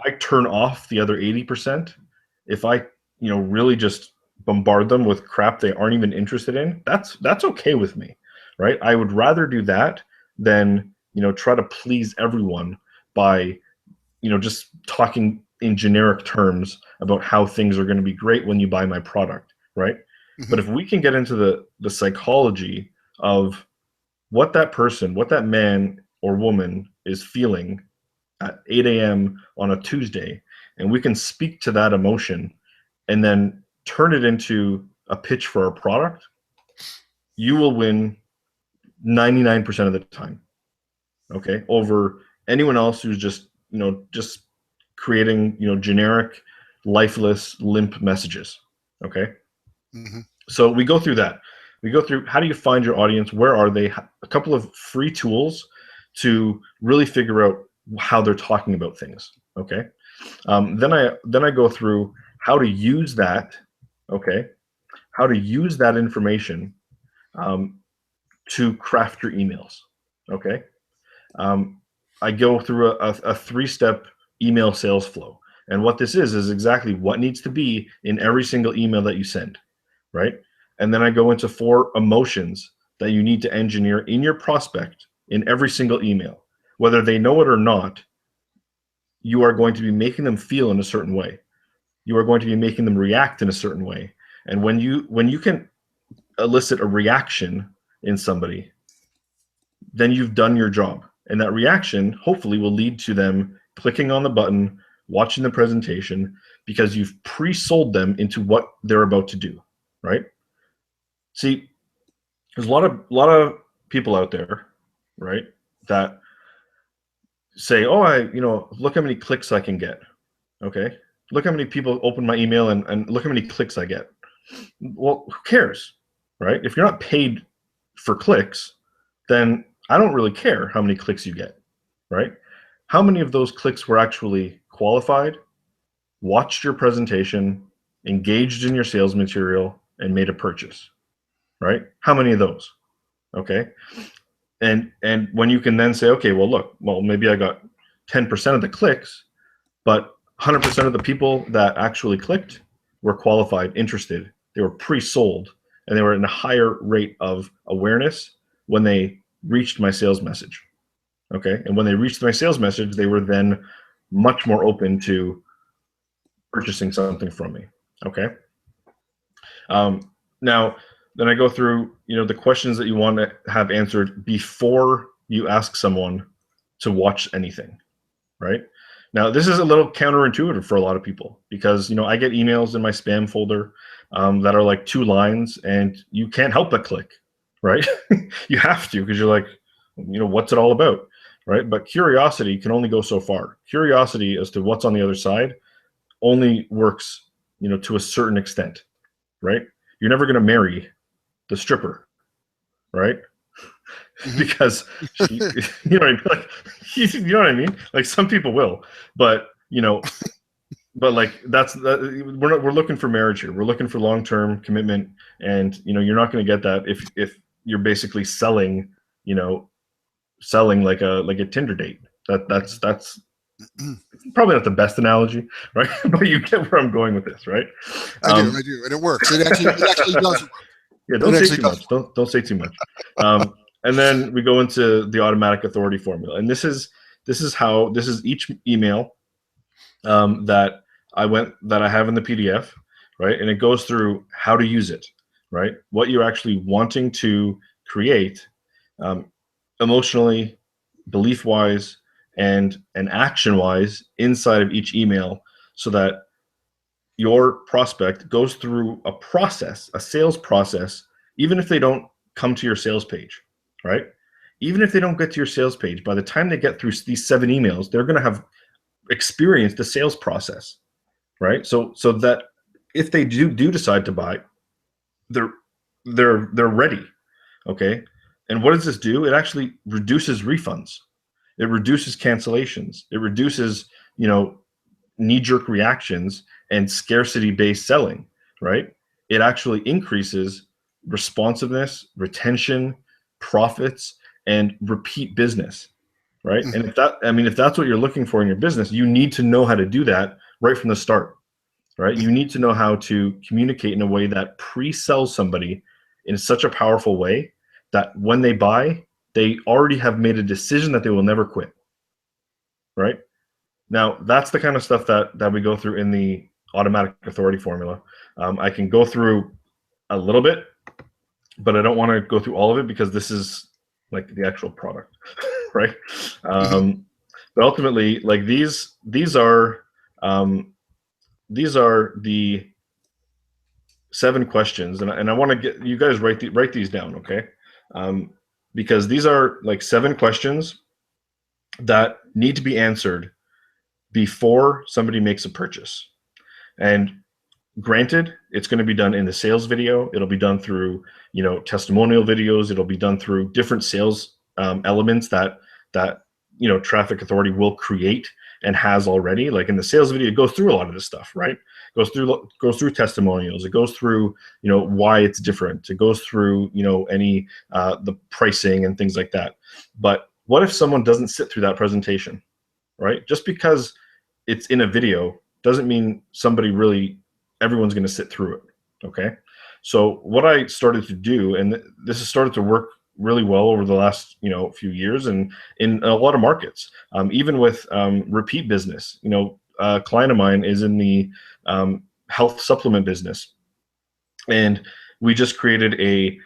I turn off the other 80%, if I really just bombard them with crap they aren't even interested in, that's okay with me, right? I would rather do that than try to please everyone by just talking in generic terms about how things are going to be great when you buy my product, right? But if we can get into the psychology of what that person, what that man or woman is feeling at 8 a.m. on a Tuesday, and we can speak to that emotion and then turn it into a pitch for our product, you will win 99% of the time, okay, over anyone else who's just creating generic, lifeless, limp messages. Okay. So we go through that. We go through, how do you find your audience? Where are they? A couple of free tools to really figure out how they're talking about things. Okay. Then I go through how to use that. Okay. How to use that information to craft your emails. Okay. I go through a 3-step email sales flow. And what this is exactly what needs to be in every single email that you send, right? And then I go into 4 emotions that you need to engineer in your prospect in every single email. Whether they know it or not, you are going to be making them feel in a certain way. You are going to be making them react in a certain way. And when you can elicit a reaction in somebody, then you've done your job. And that reaction hopefully will lead to them clicking on the button, watching the presentation, because you've pre-sold them into what they're about to do, right? See, there's a lot of people out there, right, that say, oh, look how many clicks I can get. Okay. Look how many people open my email and look how many clicks I get. Well, who cares, right? If you're not paid for clicks, then I don't really care how many clicks you get, right? How many of those clicks were actually qualified, watched your presentation, engaged in your sales material, and made a purchase, right? How many of those? Okay. And when you can then say, okay, well, maybe I got 10% of the clicks, but 100% of the people that actually clicked were qualified, interested, they were pre-sold, and they were in a higher rate of awareness when they reached my sales message. Okay. And when they reached my sales message, they were then much more open to purchasing something from me. Okay. Now, then I go through, the questions that you want to have answered before you ask someone to watch anything, right? Now, this is a little counterintuitive for a lot of people because, I get emails in my spam folder that are like 2 lines and you can't help but click, right? You have to because you're like, what's it all about, right? But curiosity can only go so far. Curiosity as to what's on the other side only works, to a certain extent, right? You're never going to marry the stripper, right? Because she, you know what I mean? Like, you know what I mean? Like some people will, but like we're looking for marriage here. We're looking for long-term commitment, and you're not going to get that if you're basically selling like a Tinder date. That's probably not the best analogy, right? But you get where I'm going with this, right? I do, and it works. It actually does work. Yeah, don't say too much. Don't say too much. And then we go into the automatic authority formula, and this is each email that I have in the PDF, right? And it goes through how to use it, right? What you're actually wanting to create, emotionally, belief-wise, and action-wise inside of each email, so that your prospect goes through a sales process, even if they don't come to your sales page, right? Even if they don't get to your sales page, by the time they get through these 7 emails, they're going to have experienced the sales process, right? So that if they do decide to buy, they're ready, okay? And what does this do? It actually reduces refunds. It reduces cancellations. It reduces, knee-jerk reactions and scarcity-based selling, right? It actually increases responsiveness, retention, profits, and repeat business, right? And if that's what you're looking for in your business, you need to know how to do that right from the start, right? You need to know how to communicate in a way that pre-sells somebody in such a powerful way that when they buy, they already have made a decision that they will never quit, right? Now, that's the kind of stuff that we go through in the automatic authority formula. I can go through a little bit, but I don't want to go through all of it because this is like the actual product, right? But ultimately, like these are the 7 questions, and I want to get you guys write these down, okay? Because these are like 7 questions that need to be answered before somebody makes a purchase. And granted, it's going to be done in the sales video. It'll be done through, testimonial videos. It'll be done through different sales elements that Traffic Authority will create and has already. Like in the sales video, it goes through a lot of this stuff, right? Goes through testimonials. It goes through, why it's different. It goes through, any the pricing and things like that. But what if someone doesn't sit through that presentation, right? Just because it's in a video doesn't mean everyone's going to sit through it, okay? So what I started to do, and this has started to work really well over the last few years, and in a lot of markets, even with repeat business. A client of mine is in the health supplement business, and we just created a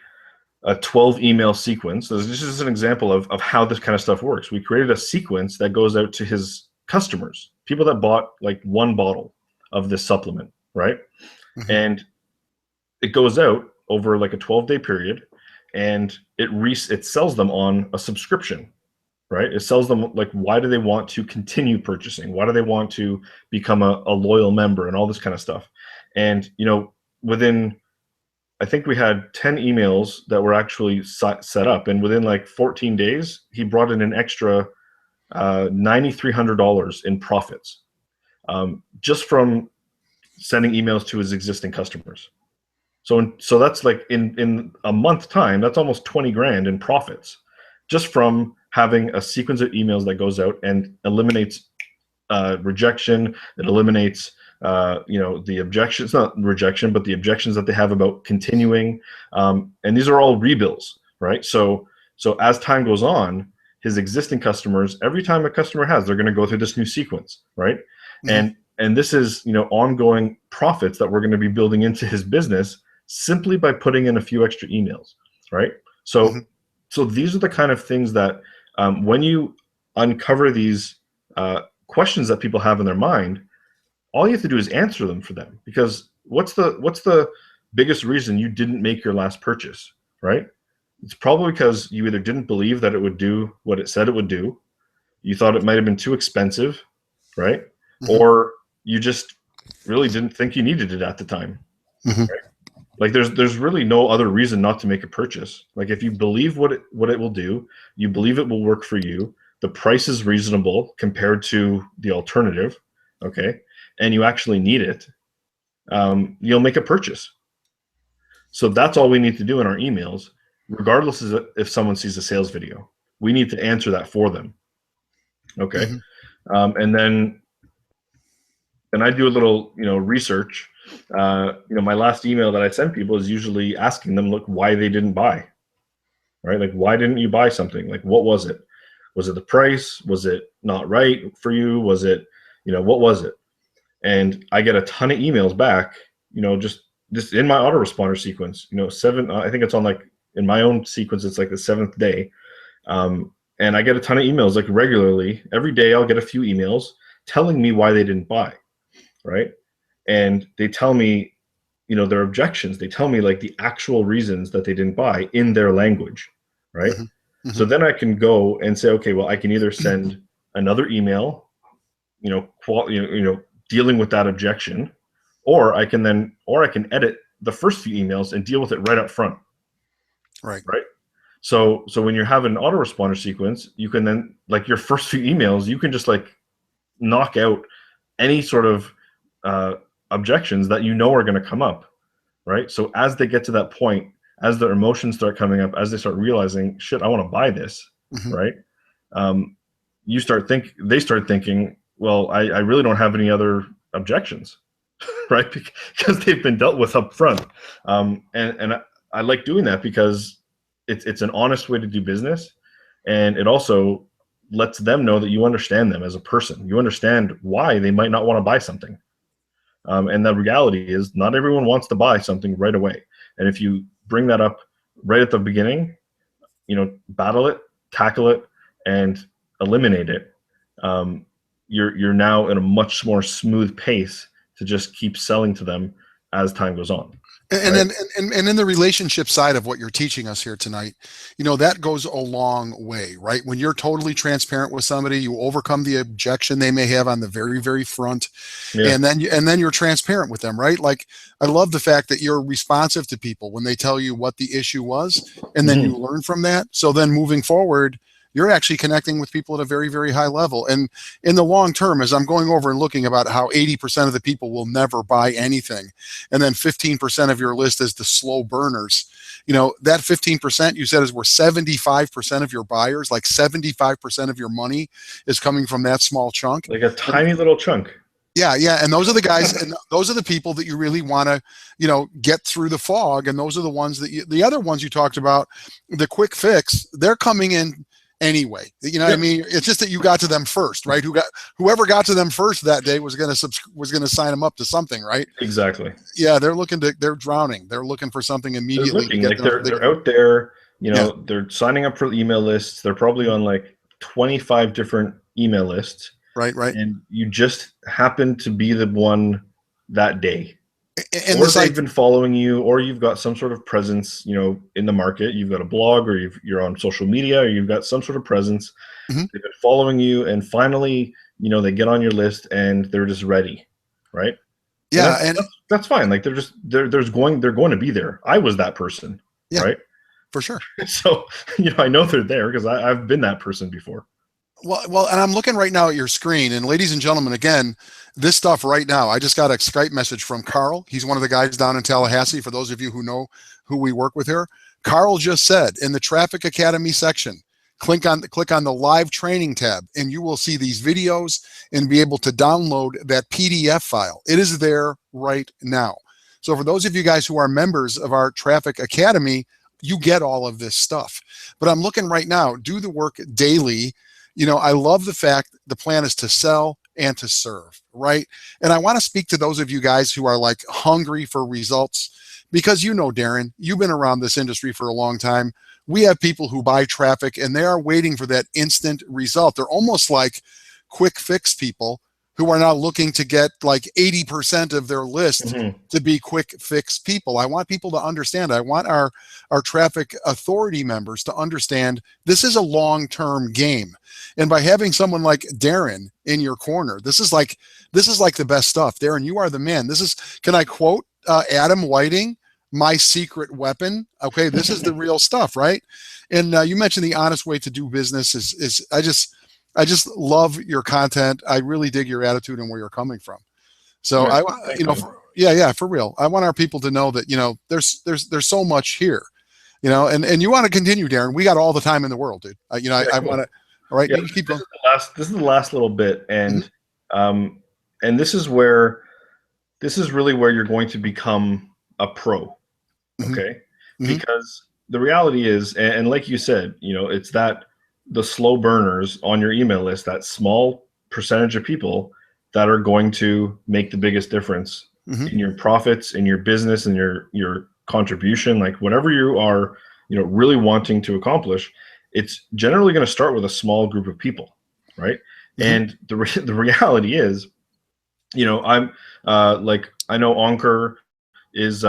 12 email sequence. So this is an example of how this kind of stuff works. We created a sequence that goes out to his customers, people that bought like 1 bottle of this supplement, right? And it goes out over like a 12-day period, and it sells them on a subscription, right? It sells them like, why do they want to continue purchasing? Why do they want to become a loyal member and all this kind of stuff? And within, I think we had 10 emails that were actually set up, and within like 14 days, he brought in an extra $9,300 in profits, just from sending emails to his existing customers. So that's like in a month time, that's almost 20 grand in profits, just from having a sequence of emails that goes out and eliminates rejection. It eliminates the objections, not rejection, but the objections that they have about continuing. And these are all rebills, right? So as time goes on, his existing customers, every time a customer they're going to go through this new sequence, right? And this is, ongoing profits that we're going to be building into his business simply by putting in a few extra emails, right? So these are the kind of things that when you uncover these questions that people have in their mind, all you have to do is answer them for them. Because what's the biggest reason you didn't make your last purchase, right? It's probably because you either didn't believe that it would do what it said it would do, you thought it might have been too expensive, right? Mm-hmm. Or you just really didn't think you needed it at the time. Mm-hmm. Right? Like there's really no other reason not to make a purchase. Like if you believe what it will do, you believe it will work for you, the price is reasonable compared to the alternative, okay, and you actually need it, you'll make a purchase. So that's all we need to do in our emails, regardless of if someone sees a sales video. We need to answer that for them. Okay. Mm-hmm. And then I do a little, research. My last email that I send people is usually asking them, look, why they didn't buy, right? Like, why didn't you buy something? Like, what was it? Was it the price? Was it not right for you? Was it, what was it? And I get a ton of emails back, just in my autoresponder sequence, I think it's on like in my own sequence, it's like the 7th day. And I get a ton of emails like regularly. Every day I'll get a few emails telling me why they didn't buy, right? And they tell me, their objections. They tell me like the actual reasons that they didn't buy in their language, right? Mm-hmm. Mm-hmm. So then I can go and say, okay, well, I can either send another email, dealing with that objection, or I can edit the first few emails and deal with it right up front. Right. So when you have an autoresponder sequence, you can then, like, your first few emails, you can just like knock out any sort of objections that are going to come up, right? So as they get to that point, as their emotions start coming up, as they start realizing, shit, I want to buy this, Mm-hmm. right? They start thinking, well, I really don't have any other objections, right? Because they've been dealt with up front. And I like doing that because it's an honest way to do business. And it also lets them know that you understand them as a person. You understand why they might not want to buy something. And the reality is not everyone wants to buy something right away. And if you bring that up right at the beginning, battle it, tackle it, and eliminate it, you're now in a much more smooth pace to just keep selling to them as time goes on. And right? then and in the relationship side of what you're teaching us here tonight, that goes a long way, right? When you're totally transparent with somebody, you overcome the objection they may have on the very, very front, Yeah. and then you're transparent with them, right? Like, I love the fact that you're responsive to people when they tell you what the issue was, and then you learn from that. So then moving forward, you're actually connecting with people at a very, very high level. And in the long term, as I'm going over and looking about how 80% of the people will never buy anything, and then 15% of your list is the slow burners, that 15% you said is where 75% of your buyers, like 75% of your money is coming from that small chunk. Like a tiny little chunk. Yeah. And those are the guys, and those are the people that you really want to, get through the fog. And those are the ones that the other ones you talked about, the quick fix, they're coming in anyway. What I mean? It's just that you got to them first, right? Whoever got to them first that day was going to sign them up to something, right? Exactly. Yeah, they're drowning. They're looking for something immediately. They're out there, they're signing up for email lists. They're probably on like 25 different email lists. Right. And you just happen to be the one that day. And or they've been following you, or you've got some sort of presence, in the market. You've got a blog, or you're on social media, or you've got some sort of presence. Mm-hmm. They've been following you, and finally, they get on your list and they're just ready, right? Yeah, and that's fine. Like they're going to be there. I was that person, right? For sure. So I know they're there because I've been that person before. Well, and I'm looking right now at your screen, and ladies and gentlemen, again, this stuff right now, I just got a Skype message from Carl. He's one of the guys down in Tallahassee. For those of you who know who we work with here, Carl just said in the Traffic Academy section, click on the live training tab, and you will see these videos and be able to download that PDF file. It is there right now. So for those of you guys who are members of our Traffic Academy, you get all of this stuff. But I'm looking right now, do the work daily. I love the fact the plan is to sell and to serve, right? And I want to speak to those of you guys who are like hungry for results, because Darren, you've been around this industry for a long time. we have people who buy traffic and they are waiting for that instant result. They're almost like quick fix people who are now looking to get like 80% of their list to be quick fix people. I want people to understand. I want our traffic authority members to understand this is a long-term game. And by having someone like Darren in your corner, this is like the best stuff. Darren, you are the man. This is, can I quote Adam Whiting? My secret weapon. Okay, this is the real stuff, right? And you mentioned the honest way to do business is I just love your content. I really dig your attitude and where you're coming from. So for real. I want our people to know that, there's so much here, and you want to continue, Darren. We got all the time in the world, dude. I want to, all right. Yeah, you keep going. This is the last little bit. And, and this is really where you're going to become a pro. Okay. Because the reality is, and like you said, it's that the slow burners on your email list, that small percentage of people that are going to make the biggest difference in your profits, in your business, and your contribution, like whatever you are, really wanting to accomplish. It's generally going to start with a small group of people, right? And the reality is, I'm like, I know Ankur is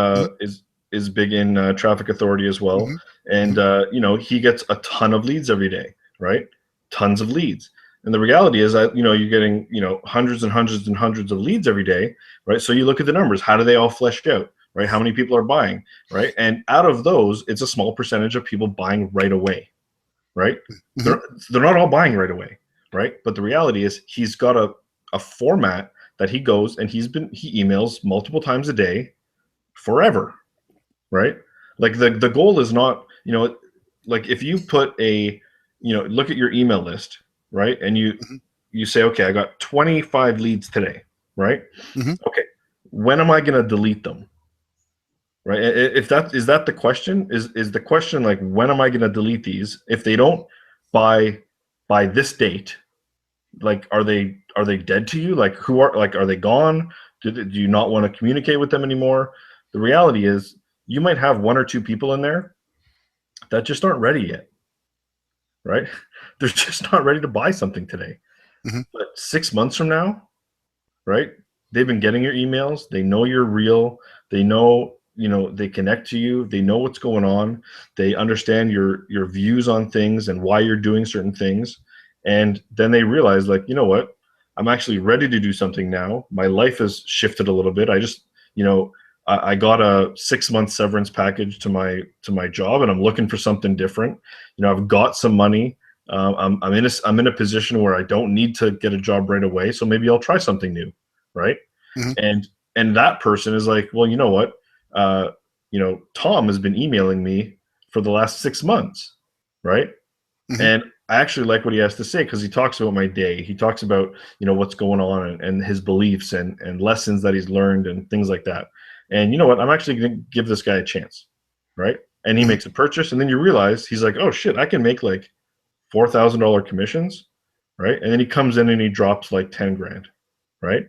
big in traffic authority as well, and he gets a ton of leads every day. Right? Tons of leads. And the reality is that, you're getting, hundreds and hundreds and hundreds of leads every day, right? So you look at the numbers, how do they all flesh out, right? How many people are buying, right? And out of those, it's a small percentage of people buying right away, right? They're not all buying right away, right? But the reality is he's got a format that he goes and he emails multiple times a day forever, right? Like the goal is not, like if you put look at your email list, right? And you say, okay, I got 25 leads today, right? Okay, when am I going to delete them? Right? If that is that the question, is the question like, when am I going to delete these? If they don't by this date, like, are they dead to you? Like, are they gone? Do you not want to communicate with them anymore? The reality is you might have one or two people in there that just aren't ready yet. Right? They're just not ready to buy something today. But 6 months from now, right? They've been getting your emails. They know you're real. They know, they connect to you. They know what's going on. They understand your views on things and why you're doing certain things. And then they realize, like, you know what? I'm actually ready to do something now. My life has shifted a little bit. I just, I got a 6-month severance package to my job, and I'm looking for something different. I've got some money. I'm in a position where I don't need to get a job right away, so maybe I'll try something new, right? And that person is like, well, you know what? Tom has been emailing me for the last 6 months, right? And I actually like what he has to say, because he talks about my day. He talks about what's going on and his beliefs and lessons that he's learned and things like that. And you know what? I'm actually going to give this guy a chance, right? And he makes a purchase, and then you realize he's like, oh shit, I can make like $4,000 commissions, right? And then he comes in and he drops like 10 grand, right?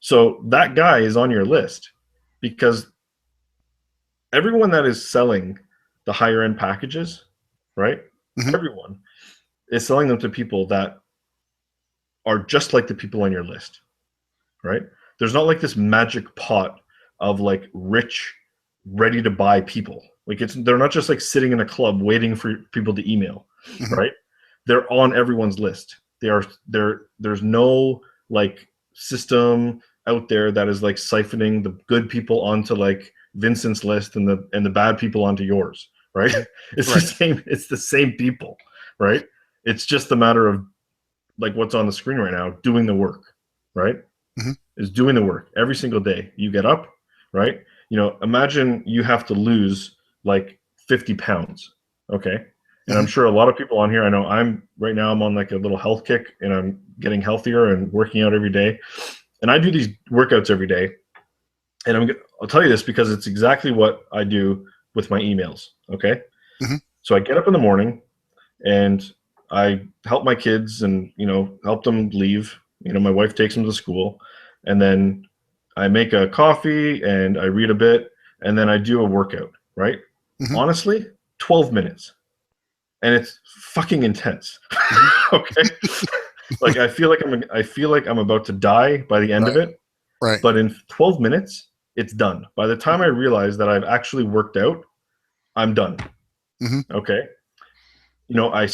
So that guy is on your list because everyone that is selling the higher end packages, right? Everyone is selling them to people that are just like the people on your list, right? There's not like this magic pot of like rich, ready to buy people. Like they're not just like sitting in a club waiting for people to email, right? They're on everyone's list. There's no like system out there that is like siphoning the good people onto like Vincent's list and the bad people onto yours, right? It's the same people, right? It's just a matter of like what's on the screen right now, doing the work, right? Is doing the work every single day. You get up, right? Imagine you have to lose like 50 pounds, okay? And I'm sure a lot of people on here, I know I'm on like a little health kick, and I'm getting healthier and working out every day. And I do these workouts every day. And I'll tell you this because it's exactly what I do with my emails, okay? So I get up in the morning and I help my kids and, help them leave. My wife takes them to school, and then I make a coffee and I read a bit, and then I do a workout, right? Honestly, 12 minutes. and it's fucking intense. Okay. Like I feel like I'm about to die by the end of it. Right. But in 12 minutes, it's done. By the time I realize that I've actually worked out, I'm done. Okay. You know,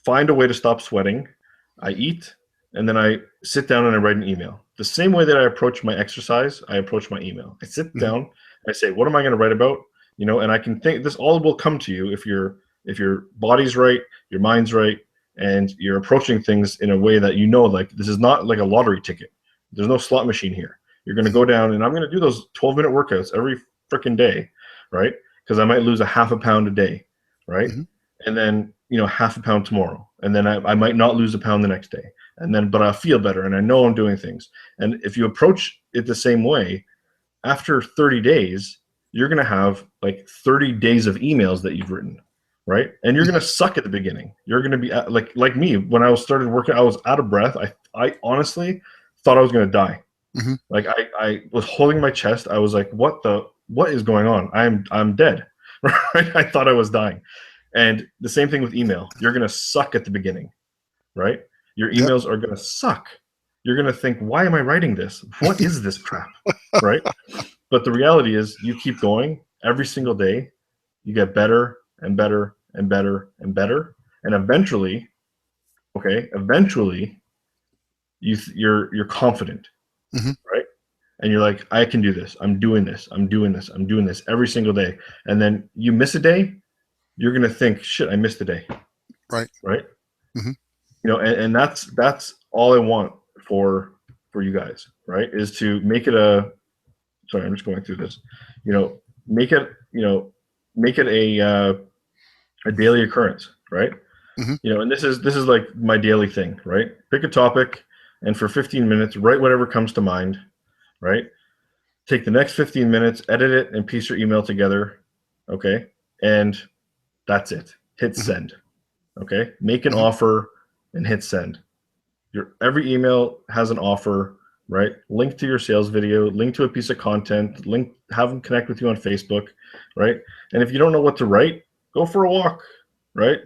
find a way to stop sweating. I eat, and then I sit down and I write an email. The same way that I approach my exercise, I approach my email. I sit down, I say, what am I going to write about? You know, and I can think this all will come to you if your body's right, your mind's right, and you're approaching things in a way that you know, like this is not like a lottery ticket. There's no slot machine here. You're going to go down, and I'm going to do those 12-minute workouts every freaking day, right? Because I might lose a half a pound a day, right? And then, you know, half a pound tomorrow, and then I might not lose a pound the next day, and then but I'll feel better, and I know I'm doing things. And if you approach it the same way, after 30 days, you're going to have like 30 days of emails that you've written, right? And you're going to suck at the beginning. You're going to be like me when I started working, I was out of breath. I honestly thought I was going to die. Like I was holding my chest. I was like, what is going on? I'm dead. Right? I thought I was dying. And the same thing with email. You're going to suck at the beginning, right? Your emails are going to suck. You're going to think, why am I writing this? What is this crap? Right? But the reality is you keep going every single day. You get better and better and better and better. And eventually, you're confident, right? And you're like, I can do this. I'm doing this. I'm doing this. I'm doing this every single day. And then you miss a day, you're going to think, shit, I missed a day. Right. Right. You know, and that's all I want for you guys, right? Is to make it sorry, I'm just going through this, you know, make it a daily occurrence, right? You know, and this is like my daily thing, right? Pick a topic and for 15 minutes, write whatever comes to mind, right? Take the next 15 minutes, edit it, and piece your email together, okay? And that's it. Hit send, okay? Make an offer and hit send. Every email has an offer, right? Link to your sales video, link to a piece of content, have them connect with you on Facebook, right? And if you don't know what to write, go for a walk, right?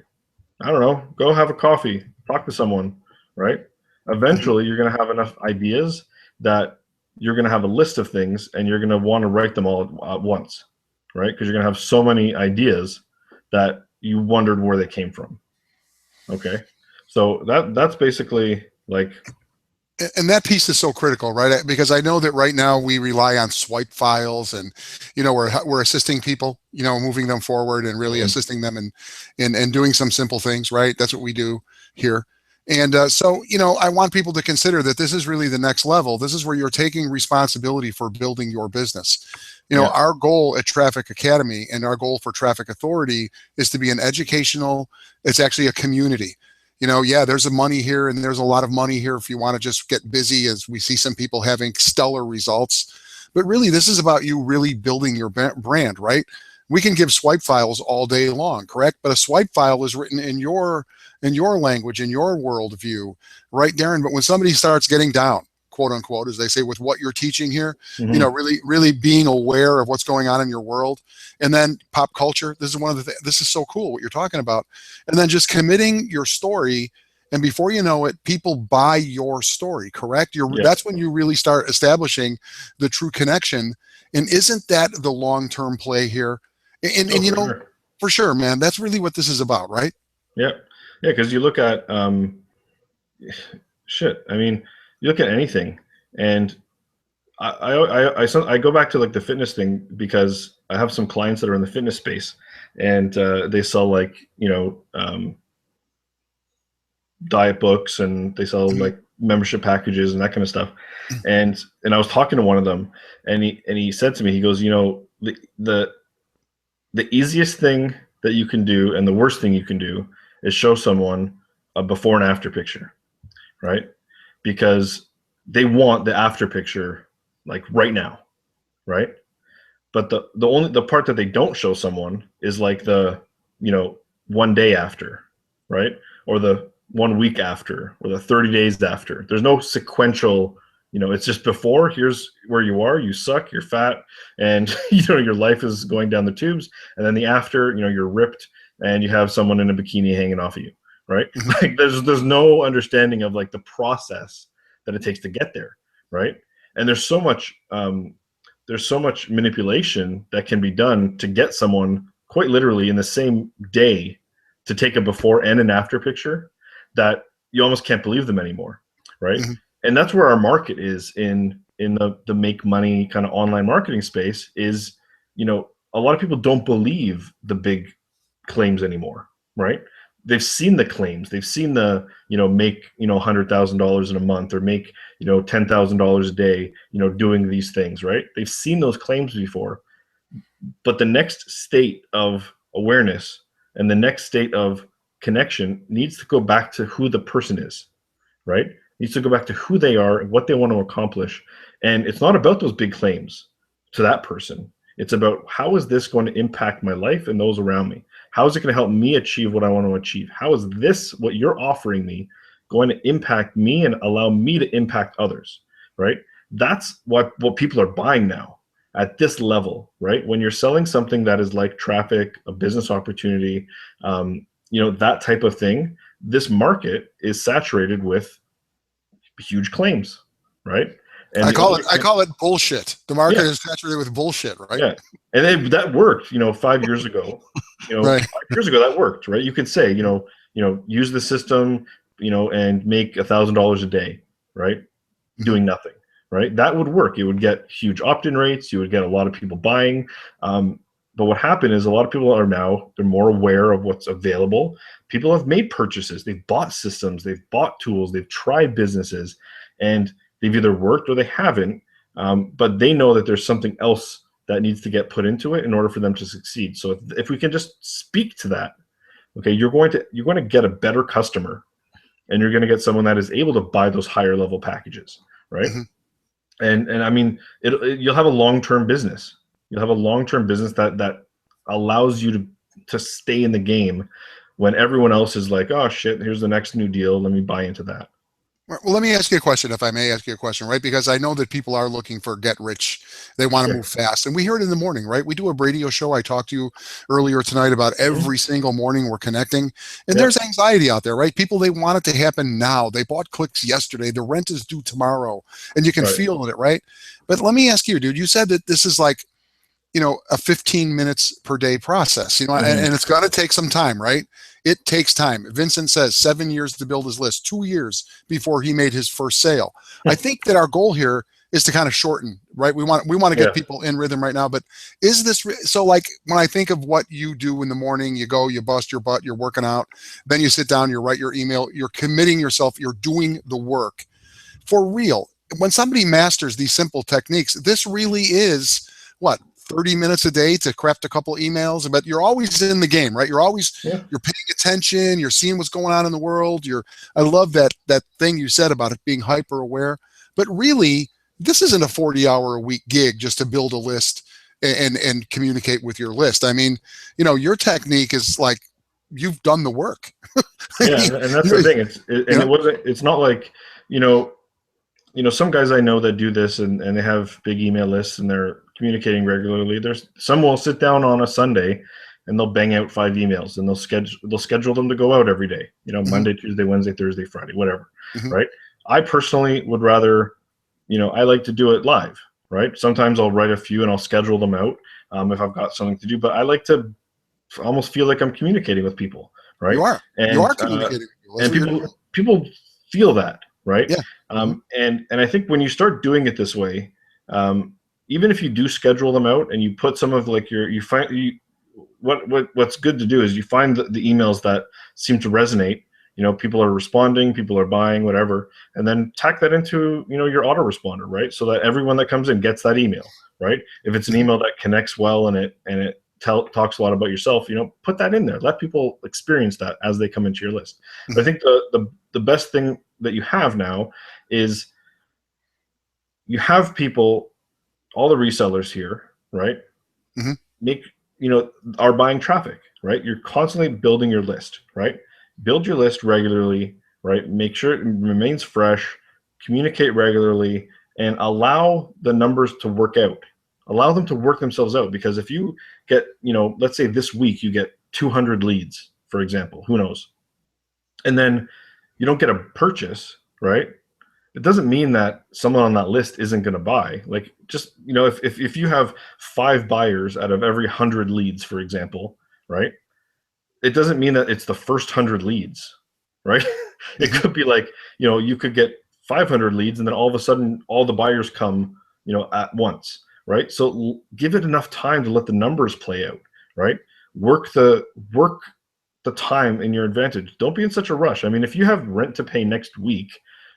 I don't know, go have a coffee, talk to someone, right? Eventually, you're going to have enough ideas that you're going to have a list of things and you're going to want to write them all at once, right? Because you're going to have so many ideas that you wondered where they came from. Okay. So that's basically like. And that piece is so critical, right? Because I know that right now we rely on swipe files and, you know, we're assisting people, you know, moving them forward and really assisting them in doing some simple things, right? That's what we do here. And so, you know, I want people to consider that this is really the next level. This is where you're taking responsibility for building your business. You know, our goal at Traffic Academy and our goal for Traffic Authority is to be an educational, it's actually a community. You know, yeah, there's a money here and there's a lot of money here if you want to just get busy, as we see some people having stellar results. But really, this is about you really building your brand, right? We can give swipe files all day long, correct? But a swipe file is written in your language, in your worldview, right, Darren? But when somebody starts getting down, quote unquote, as they say, with what you're teaching here, you know, really being aware of what's going on in your world, and then pop culture. This is one of the this is so cool what you're talking about, and then just committing your story, and before you know it, people buy your story. Correct? That's when you really start establishing the true connection. And isn't that the long-term play here? And you know, for sure, man, that's really what this is about, right? Yeah, because you look at shit. I mean, you look at anything, and I go back to like the fitness thing because I have some clients that are in the fitness space, and they sell like, you know, diet books, and they sell like membership packages and that kind of stuff. And I was talking to one of them, and he said to me, he goes, you know, the easiest thing that you can do and the worst thing you can do is show someone a before and after picture, right? Because they want the after picture like right now, right? But the part that they don't show someone is like the, you know, 1 day after, right? Or the 1 week after, or the 30 days after. There's no sequential, you know, it's just before, here's where you are, you suck, you're fat, and you know, your life is going down the tubes. And then the after, you know, you're ripped and you have someone in a bikini hanging off of you, right? Mhm. Like there's no understanding of like the process that it takes to get there, right? And there's so much manipulation that can be done to get someone quite literally in the same day to take a before and an after picture that you almost can't believe them anymore, right? Mhm. And that's where our market is in the make money kind of online marketing space is, a lot of people don't believe the big claims anymore, right? They've seen the claims, they've seen the, make, $100,000 in a month, or make, $10,000 a day, doing these things, right? They've seen those claims before, but the next state of awareness and the next state of connection needs to go back to who the person is, right? Needs to go back to who they are and what they want to accomplish. And it's not about those big claims to that person. It's about, how is this going to impact my life and those around me? How is it going to help me achieve what I want to achieve? How is this, what you're offering me, going to impact me and allow me to impact others, right? That's what people are buying now at this level, right? When you're selling something that is like traffic, a business opportunity, that type of thing, this market is saturated with huge claims, right? And I call it bullshit. The market yeah, is saturated with bullshit, right? yeah, and that worked, 5 years ago. Right. 5 years ago that worked, right? You could say, use the system, and make $1,000 a day, right? Mhm. Doing nothing, right? That would work. It would get huge opt-in rates. You would get a lot of people buying. But what happened is a lot of people they're more aware of what's available. People have made purchases. They've bought systems. They've bought tools. They've tried businesses, and they've either worked or they haven't. But they know that there's something else that needs to get put into it in order for them to succeed. So if we can just speak to that, okay, you're going to get a better customer, and you're going to get someone that is able to buy those higher level packages, right? Mhm. And I mean, you'll have a long-term business. You'll have a long-term business that allows you to stay in the game when everyone else is like, oh shit, here's the next new deal, let me buy into that. Well, let me ask you a question, if I may ask you a question, right? Because I know that people are looking for get rich. They want to Yeah. move fast. And we hear it in the morning, right? We do a radio show. I talked to you earlier tonight about Mhm. every single morning we're connecting. And Yeah. there's anxiety out there, right? People, they want it to happen now. They bought clicks yesterday. The rent is due tomorrow. And you can Right. feel it, right? But let me ask you, dude, you said that this is like, a 15 minutes per day process, Mhm. and it's got to take some time, right? It takes time. Vincent says 7 years to build his list, 2 years before he made his first sale. I think that our goal here is to kind of shorten, right? We want to get Yeah. people in rhythm right now, but is this so? Like, when I think of what you do in the morning, you go, you bust your butt, you're working out, then you sit down, you write your email, you're committing yourself, you're doing the work for real. When somebody masters these simple techniques, this really is what, 30 minutes a day to craft a couple emails, but you're always in the game, right? Yeah. You're paying attention, you're seeing what's going on in the world. I love that thing you said about it being hyper aware, but really this isn't a 40-hour a week gig just to build a list and communicate with your list. I mean, your technique is like, you've done the work. I Yeah. mean, And that's the you thing. you know, It's not like, you know, some guys I know that do this, and they have big email lists and they're communicating regularly. There's some will sit down on a Sunday and they'll bang out 5 emails, and they'll schedule them to go out every day. mhm, Monday, Tuesday, Wednesday, Thursday, Friday, whatever. mhm. Right. I personally would rather, I like to do it live. Right. Sometimes I'll write a few and I'll schedule them out, if I've got something to do. But I like to almost feel like I'm communicating with people. You Right. are. You are And communicating with people. That's and what you're doing. people feel that, right? Yeah. Mhm. And I think when you start doing it this way, um, even if you do schedule them out and you put some of like you find what's good to do is you find the emails that seem to resonate. People are responding, people are buying, whatever, and then tack that into your autoresponder, right? So that everyone that comes in gets that email, right? If it's an Mhm. email that connects well and it talks a lot about yourself, put that in there. Let people experience that as they come into your list. But I Mhm. think the best thing that you have now is you have people, all the resellers here, right? Mhm. Make are buying traffic, right? You're constantly building your list, right? Build your list regularly, right? Make sure it remains fresh, communicate regularly, and allow the numbers to work out. Allow them to work themselves out, because if you get, let's say this week you get 200 leads, for example, who knows? And then you don't get a purchase, right? It doesn't mean that someone on that list isn't going to buy. Like, just, if you have 5 buyers out of every 100 leads, for example, right? It doesn't mean that it's the first 100 leads, right? It could be like, you could get 500 leads and then all of a sudden all the buyers come, at once, right? So give it enough time to let the numbers play out, right? Work the time in your advantage. Don't be in such a rush. I mean, if you have rent to pay next week,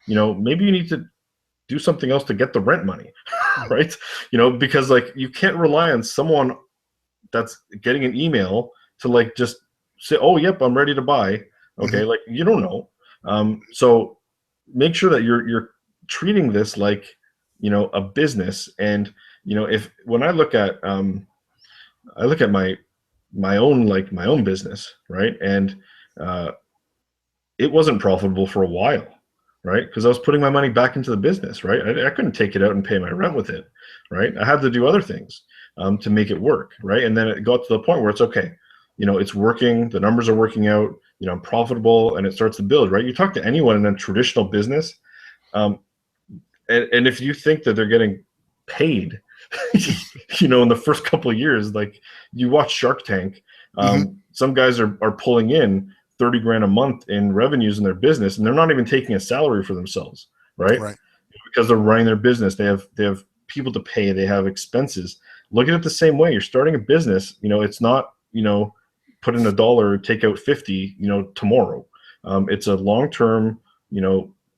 maybe you need to do something else to get the rent money, right? Because like, you can't rely on someone that's getting an email to like just say, oh, yep, I'm ready to buy. Okay. Like, you don't know. So make sure that you're treating this like, a business. And, when I look at my own business, right? And it wasn't profitable for a while, right? Because I was putting my money back into the business, right? I couldn't take it out and pay my rent with it, right? I had to do other things to make it work, right? And then it got to the point where it's okay, it's working, the numbers are working out, I'm profitable, and it starts to build, right? You talk to anyone in a traditional business, and if you think that they're getting paid, in the first couple of years, like, you watch Shark Tank, some guys are pulling in 30 grand a month in revenues in their business, and they're not even taking a salary for themselves, right? Because they're running their business. They have people to pay, they have expenses. Look at it the same way. You're starting a business, it's not, put in $1, take out 50, tomorrow. It's a long-term,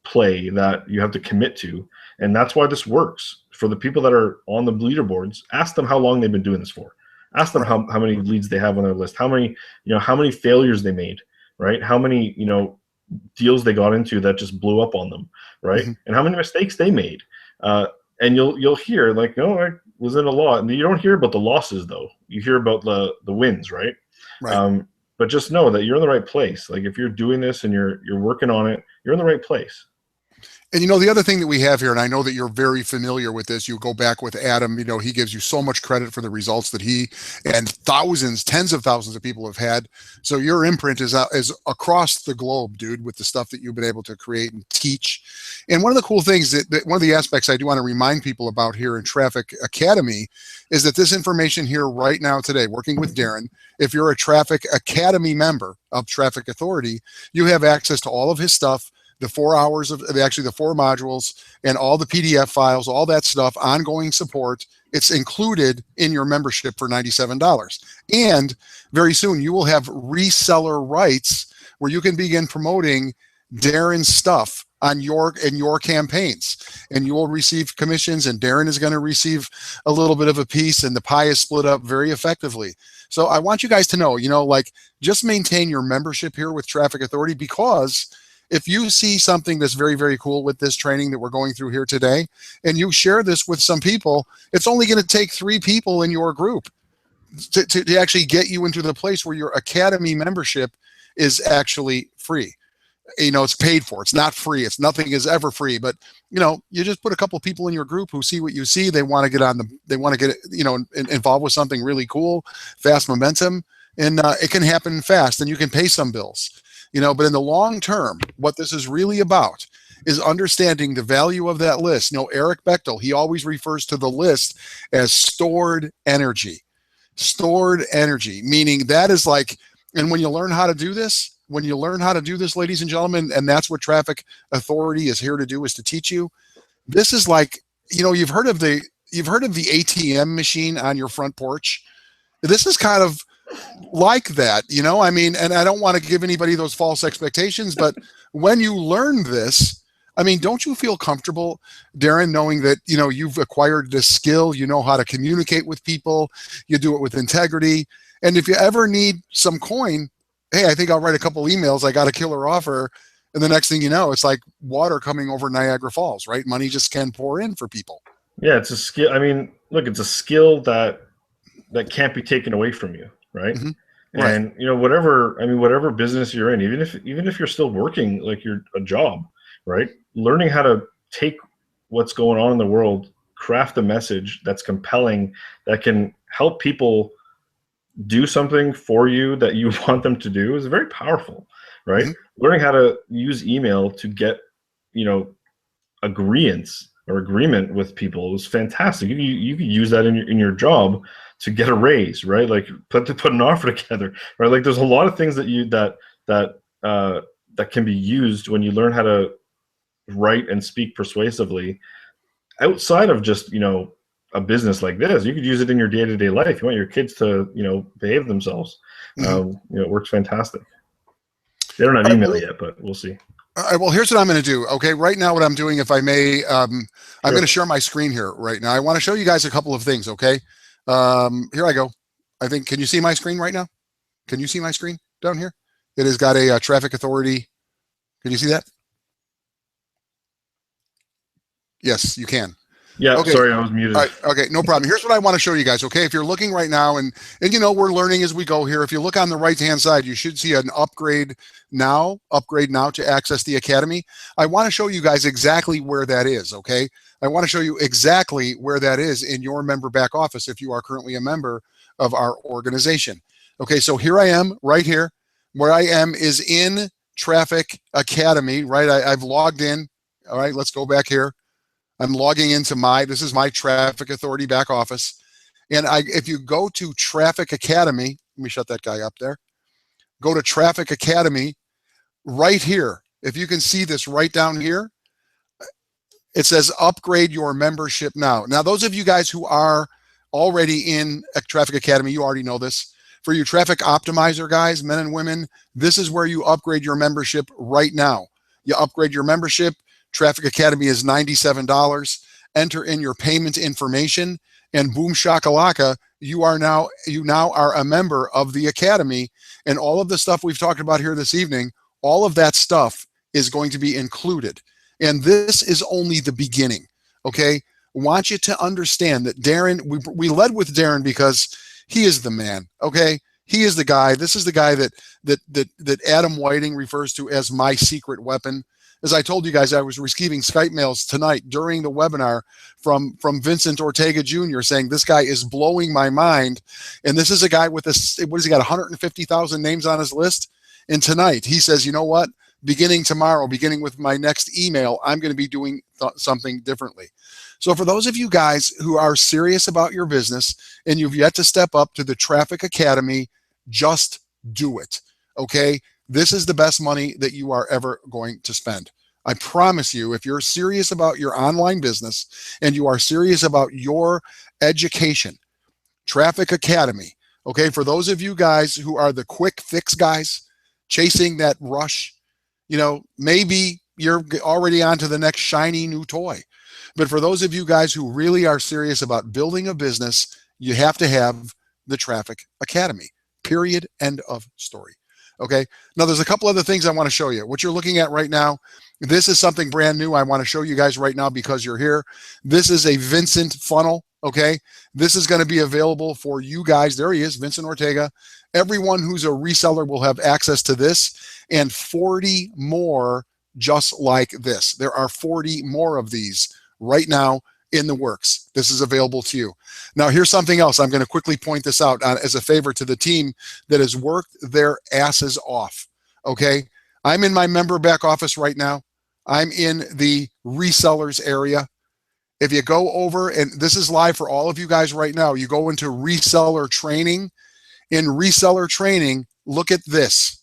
play that you have to commit to. And that's why this works. For the people that are on the leaderboards, ask them how long they've been doing this for. Ask them how many leads they have on their list, how many failures they made, right? How many, deals they got into that just blew up on them, right? And how many mistakes they made. And you'll hear like, no, I was in a lot. And you don't hear about the losses though. You hear about the wins, right? But just know that you're in the right place. Like, if you're doing this and you're working on it, you're in the right place. And the other thing that we have here, and I know that you're very familiar with this, you go back with Adam, he gives you so much credit for the results that he and tens of thousands of people have had. So your imprint is across the globe, dude, with the stuff that you've been able to create and teach. And one of the cool things that one of the aspects I do want to remind people about here in Traffic Academy is that this information here right now today, working with Darren, if you're a Traffic Academy member of Traffic Authority, you have access to all of his stuff, the 4 hours of the 4 modules and all the PDF files, all that stuff, ongoing support. It's included in your membership for $97. And very soon you will have reseller rights where you can begin promoting Darren's stuff in your campaigns, and you will receive commissions, and Darren is going to receive a little bit of a piece, and the pie is split up very effectively. So I want you guys to know, just maintain your membership here with Traffic Authority, because if you see something that's very, very cool with this training that we're going through here today, and you share this with some people, it's only going to take 3 people in your group to actually get you into the place where your Academy membership is actually free. It's paid for. It's not free. Nothing is ever free, but you just put a couple of people in your group who see what you see. They want to get they want to get, involved with something really cool, fast momentum, and it can happen fast, and you can pay some bills. But in the long term, what this is really about is understanding the value of that list. Eric Bechtel, he always refers to the list as stored energy. Stored energy, meaning that is like, and when you learn how to do this, ladies and gentlemen, and that's what Traffic Authority is here to do, is to teach you. This is like, you've heard of the ATM machine on your front porch. This is kind of like that, and I don't want to give anybody those false expectations, but when you learn this, don't you feel comfortable, Darren, knowing that, you've acquired this skill, you know how to communicate with people, you do it with integrity, and if you ever need some coin, hey, I think I'll write a couple emails, I got a killer offer, and the next thing you know, it's like water coming over Niagara Falls, right? Money just can pour in for people. Yeah, it's a skill. Look, it's a skill that can't be taken away from you. Right. And, whatever business you're in, even if you're still working, like you're a job, right. Learning how to take what's going on in the world, craft a message that's compelling, that can help people do something for you that you want them to do is very powerful, right? Mm-hmm. Learning how to use email to get, agreements or agreement with people is fantastic. You could use that in your job to get a raise, right? Like put an offer together, right? Like there's a lot of things that can be used when you learn how to write and speak persuasively outside of just a business like this. You could use it in your day-to-day life. You want your kids to behave themselves. Mm-hmm. It works fantastic. They don't have email yet, but we'll see. All right, well, here's what I'm going to do. Okay, right now, what I'm doing, if I may, I'm going to share my screen here right now. I want to show you guys a couple of things. Okay, here I go. I think. Can you see my screen right now? Can you see my screen down here? It has got a traffic authority. Can you see that? Yes, you can. Yeah, okay. Sorry, I was muted. All right, okay, no problem. Here's what I want to show you guys, okay? If you're looking right now, and we're learning as we go here. If you look on the right-hand side, you should see an upgrade now to access the Academy. I want to show you guys exactly where that is, okay? I want to show you exactly where that is in your member back office if you are currently a member of our organization. Okay, so here I am right here. Where I am is in Traffic Academy, right? I've logged in. All right, let's go back here. I'm logging into this is my Traffic Authority back office. And if you go to Traffic Academy, let me shut that guy up there. Go to Traffic Academy right here. If you can see this right down here, it says upgrade your membership now. Now, those of you guys who are already in Traffic Academy, you already know this. For you Traffic Optimizer guys, men and women, this is where you upgrade your membership right now. You upgrade your membership. Traffic Academy is $97. Enter in your payment information, and boom shakalaka, you now are a member of the Academy. And all of the stuff we've talked about here this evening, all of that stuff is going to be included. And this is only the beginning. Okay, I want you to understand that Darren. We led with Darren because he is the man. Okay, he is the guy. This is the guy that Adam Whiting refers to as my secret weapon. As I told you guys, I was receiving Skype mails tonight during the webinar from Vincent Ortega Jr. saying this guy is blowing my mind. And this is a guy with this, what has he got, 150,000 names on his list? And tonight he says, you know what? Beginning tomorrow, beginning with my next email, I'm going to be doing something differently. So for those of you guys who are serious about your business and you've yet to step up to the Traffic Academy, just do it. Okay? This is the best money that you are ever going to spend. I promise you, if you're serious about your online business and you are serious about your education, Traffic Academy, okay, for those of you guys who are the quick fix guys, chasing that rush, maybe you're already on to the next shiny new toy. But for those of you guys who really are serious about building a business, you have to have the Traffic Academy, period, end of story. Okay. Now there's a couple other things I want to show you. What you're looking at right now, this is something brand new I want to show you guys right now because you're here. This is a Vincent funnel. Okay. This is going to be available for you guys. There he is, Vincent Ortega. Everyone who's a reseller will have access to this and 40 more just like this. There are 40 more of these right now in the works. This is available to you. Now, here's something else. I'm going to quickly point this out as a favor to the team that has worked their asses off. Okay. I'm in my member back office right now. I'm in the resellers area. If you go over, and this is live for all of you guys right now, you go into reseller training. In reseller training, look at this.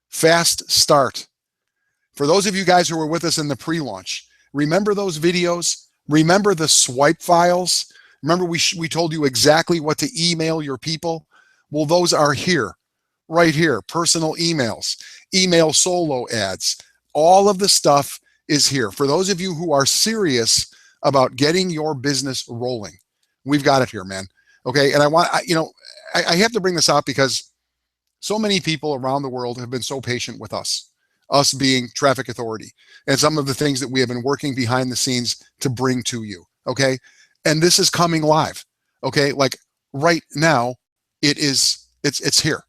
Fast start. For those of you guys who were with us in the pre-launch, remember those videos? Remember the swipe files? Remember we told you exactly what to email your people? Well, those are here, right here. Personal emails, email solo ads. All of the stuff is here. For those of you who are serious about getting your business rolling, we've got it here, man. Okay, and I have to bring this out because so many people around the world have been so patient with us being Traffic Authority, and some of the things that we have been working behind the scenes to bring to you. Okay. And this is coming live. Okay. Like right now it's here.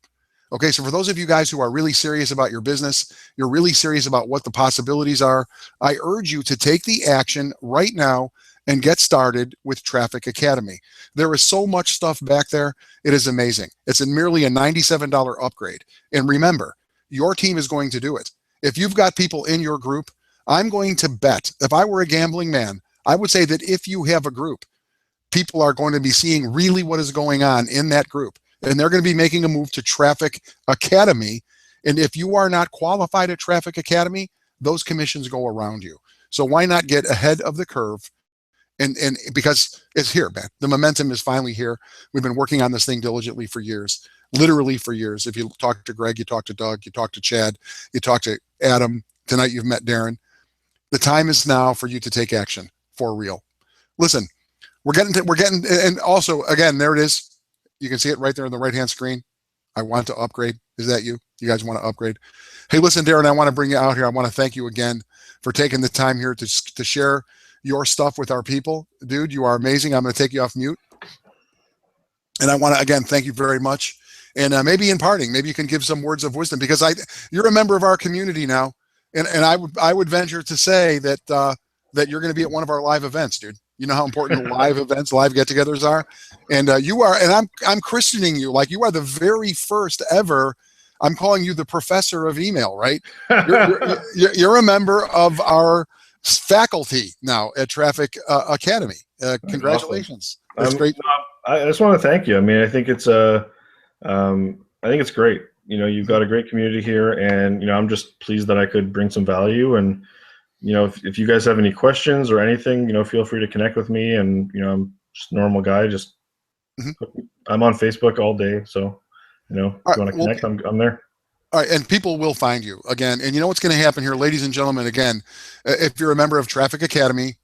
Okay. So for those of you guys who are really serious about your business, you're really serious about what the possibilities are, I urge you to take the action right now and get started with Traffic Academy. There is so much stuff back there. It is amazing. It's merely a $97 upgrade. And remember, your team is going to do it. If you've got people in your group, I'm going to bet, if I were a gambling man, I would say that if you have a group, people are going to be seeing really what is going on in that group. And they're going to be making a move to Traffic Academy. And if you are not qualified at Traffic Academy, those commissions go around you. So why not get ahead of the curve? And because it's here, man. The momentum is finally here. We've been working on this thing diligently for years, literally for years. If you talk to Greg, you talk to Doug, you talk to Chad, you talk to Adam. Tonight you've met Darren. The time is now for you to take action for real. Listen, we're getting, and also, again, there it is. You can see it right there on the right-hand screen. I want to upgrade. Is that you? You guys want to upgrade? Hey, listen, Darren, I want to bring you out here. I want to thank you again for taking the time here to share your stuff with our people. Dude, you are amazing. I'm going to take you off mute. And I want to, again, thank you very much. And maybe in parting, maybe you can give some words of wisdom, because you're a member of our community now. And I would venture to say that that you're going to be at one of our live events, dude. You know how important live events, live get-togethers are, and you are. And I'm christening you like you are the very first ever. I'm calling you the professor of email, right? You're a member of our faculty now at Traffic Academy. Congratulations! Awesome. That's great. I just want to thank you. I mean, I think it's I think it's great. You know, you've got a great community here, and you know, I'm just pleased that I could bring some value. And you know, if you guys have any questions or anything, you know, feel free to connect with me. And you know, I'm just a normal guy. Just I'm on Facebook all day, so you know, if you want to connect, I'm there. All right, and people will find you again. And you know what's going to happen here, ladies and gentlemen. Again, if you're a member of Traffic Academy,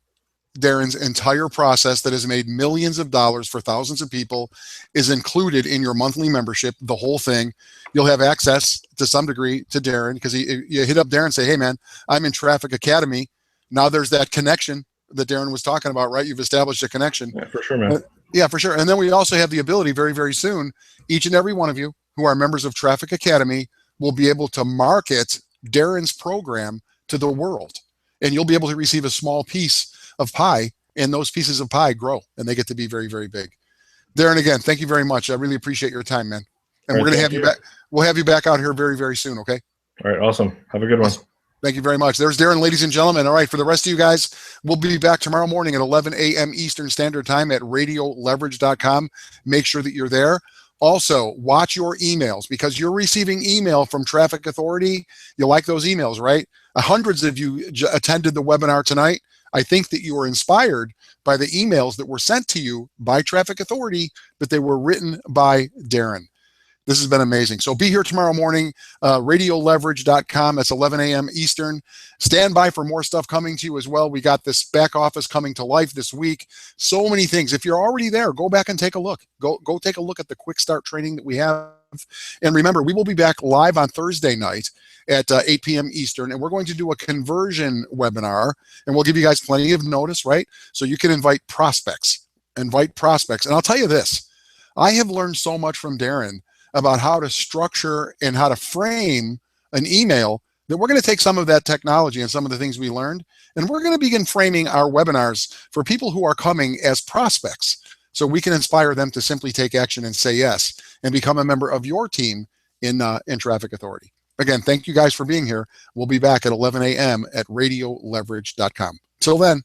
Darren's entire process that has made millions of dollars for thousands of people is included in your monthly membership, the whole thing. You'll have access to some degree to Darren, because you hit up Darren and say, hey, man, I'm in Traffic Academy. Now there's that connection that Darren was talking about, right? You've established a connection. Yeah, for sure, man. Yeah, for sure. And then we also have the ability very, very soon, each and every one of you who are members of Traffic Academy will be able to market Darren's program to the world. And you'll be able to receive a small piece of pie, and those pieces of pie grow and they get to be very, very big. Darren, again, thank you very much. I really appreciate your time, man. And we're going to have you back. We'll have you back out here very, very soon. Okay. All right. Awesome. Have a good one. Awesome. Thank you very much. There's Darren, ladies and gentlemen. All right. For the rest of you guys, we'll be back tomorrow morning at 11 a.m. Eastern Standard Time at radioleverage.com. Make sure that you're there. Also, watch your emails, because you're receiving email from Traffic Authority. You like those emails, right? Hundreds of you attended the webinar tonight. I think that you were inspired by the emails that were sent to you by Traffic Authority, but they were written by Darren. This has been amazing. So be here tomorrow morning, radioleverage.com. That's 11 a.m. Eastern. Stand by for more stuff coming to you as well. We got this back office coming to life this week. So many things. If you're already there, go back and take a look. Go take a look at the quick start training that we have. And remember, we will be back live on Thursday night at 8 p.m. Eastern, and we're going to do a conversion webinar, and we'll give you guys plenty of notice, right? So you can invite prospects. And I'll tell you this, I have learned so much from Darren about how to structure and how to frame an email that we're going to take some of that technology and some of the things we learned, and we're going to begin framing our webinars for people who are coming as prospects, so we can inspire them to simply take action and say yes and become a member of your team in Traffic Authority. Again, thank you guys for being here. We'll be back at 11 a.m. at radioleverage.com. Till then.